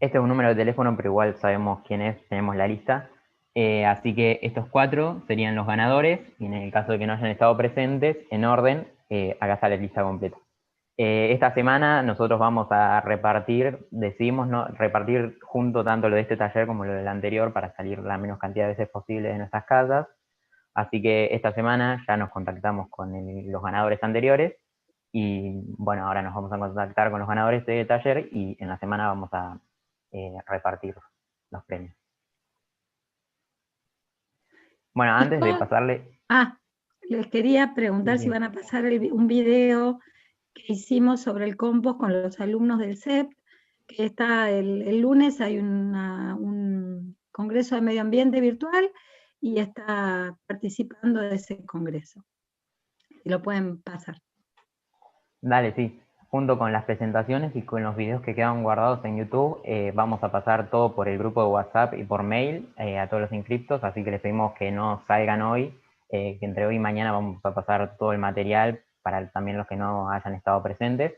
Este es un número de teléfono, pero igual sabemos quién es, tenemos la lista. Así que estos 4 serían los ganadores, y en el caso de que no hayan estado presentes, en orden, acá sale la lista completa. Esta semana nosotros vamos a repartir, decidimos repartir junto tanto lo de este taller como lo del anterior para salir la menos cantidad de veces posible de nuestras casas. Así que esta semana ya nos contactamos con los ganadores anteriores, y bueno, ahora nos vamos a contactar con los ganadores de taller, y en la semana vamos a repartir los premios. Bueno, antes de pasarle...
Les quería preguntar si van a pasar un video que hicimos sobre el compost con los alumnos del CEP, que está el lunes, hay un congreso de medio ambiente virtual, y está participando de ese congreso. Y lo pueden pasar.
Dale, sí. Junto con las presentaciones y con los videos que quedan guardados en YouTube, vamos a pasar todo por el grupo de WhatsApp y por mail a todos los inscriptos, así que les pedimos que no salgan hoy, que entre hoy y mañana vamos a pasar todo el material para también los que no hayan estado presentes.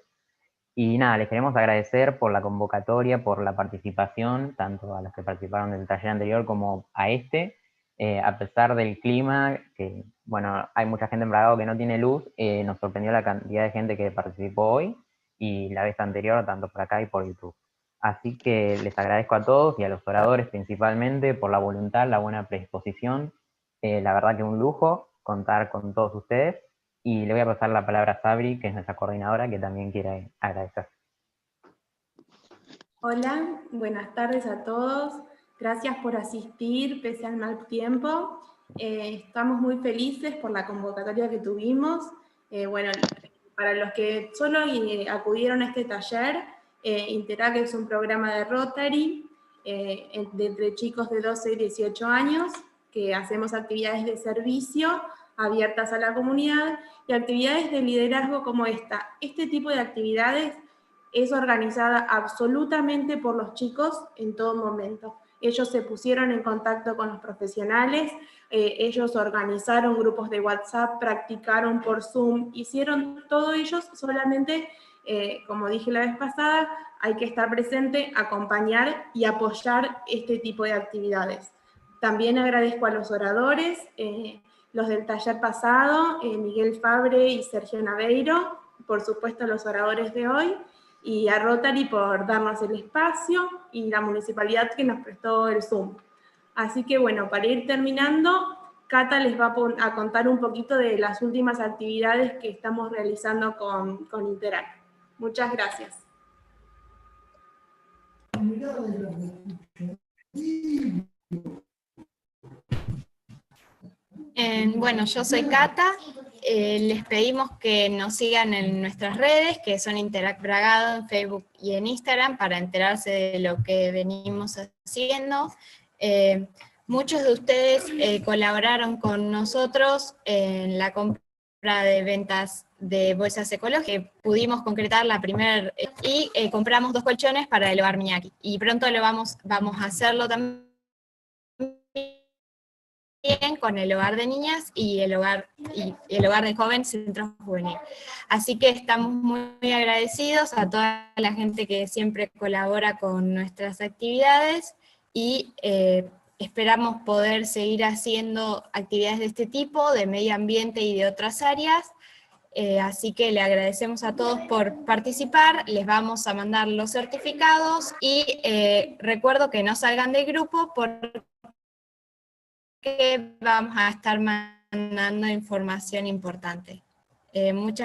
Y nada, les queremos agradecer por la convocatoria, por la participación, tanto a los que participaron del taller anterior como a este. A pesar del clima, que bueno, hay mucha gente en Bragado que no tiene luz, nos sorprendió la cantidad de gente que participó hoy y la vez anterior, tanto por acá y por YouTube. Así que les agradezco a todos y a los oradores principalmente por la voluntad, la buena predisposición. La verdad que un lujo contar con todos ustedes. Y le voy a pasar la palabra a Sabri, que es nuestra coordinadora, que también quiere agradecer.
Hola, buenas tardes a todos. Gracias por asistir pese al mal tiempo. Estamos muy felices por la convocatoria que tuvimos. Bueno, para los que solo acudieron a este taller, Interac es un programa de Rotary entre chicos de 12 y 18 años, que hacemos actividades de servicio abiertas a la comunidad y actividades de liderazgo como esta. Este tipo de actividades es organizada absolutamente por los chicos en todo momento. Ellos se pusieron en contacto con los profesionales, ellos organizaron grupos de WhatsApp, practicaron por Zoom, hicieron todo ellos, solamente, como dije la vez pasada, hay que estar presente, acompañar y apoyar este tipo de actividades. También agradezco a los oradores, los del taller pasado, Miguel Fabre y Sergio Naveiro, por supuesto los oradores de hoy, y a Rotary por darnos el espacio, y la municipalidad que nos prestó el Zoom. Así que bueno, para ir terminando, Cata les va a contar un poquito de las últimas actividades que estamos realizando con Interac. Muchas gracias.
Bueno, yo soy Cata, les pedimos que nos sigan en nuestras redes, que son Interac Bragado en Facebook y en Instagram, para enterarse de lo que venimos haciendo. Muchos de ustedes colaboraron con nosotros en la compra de ventas de bolsas ecológicas. Pudimos concretar la primera, y compramos 2 colchones para el hogar Miñaki, y pronto lo vamos a hacerlo también con el hogar de niñas y el hogar de jóvenes, Centro Juvenil. Así que estamos muy agradecidos a toda la gente que siempre colabora con nuestras actividades, y esperamos poder seguir haciendo actividades de este tipo, de medio ambiente y de otras áreas. Así que le agradecemos a todos por participar, les vamos a mandar los certificados, y recuerdo que no salgan del grupo porque que vamos a estar mandando información importante. Muchas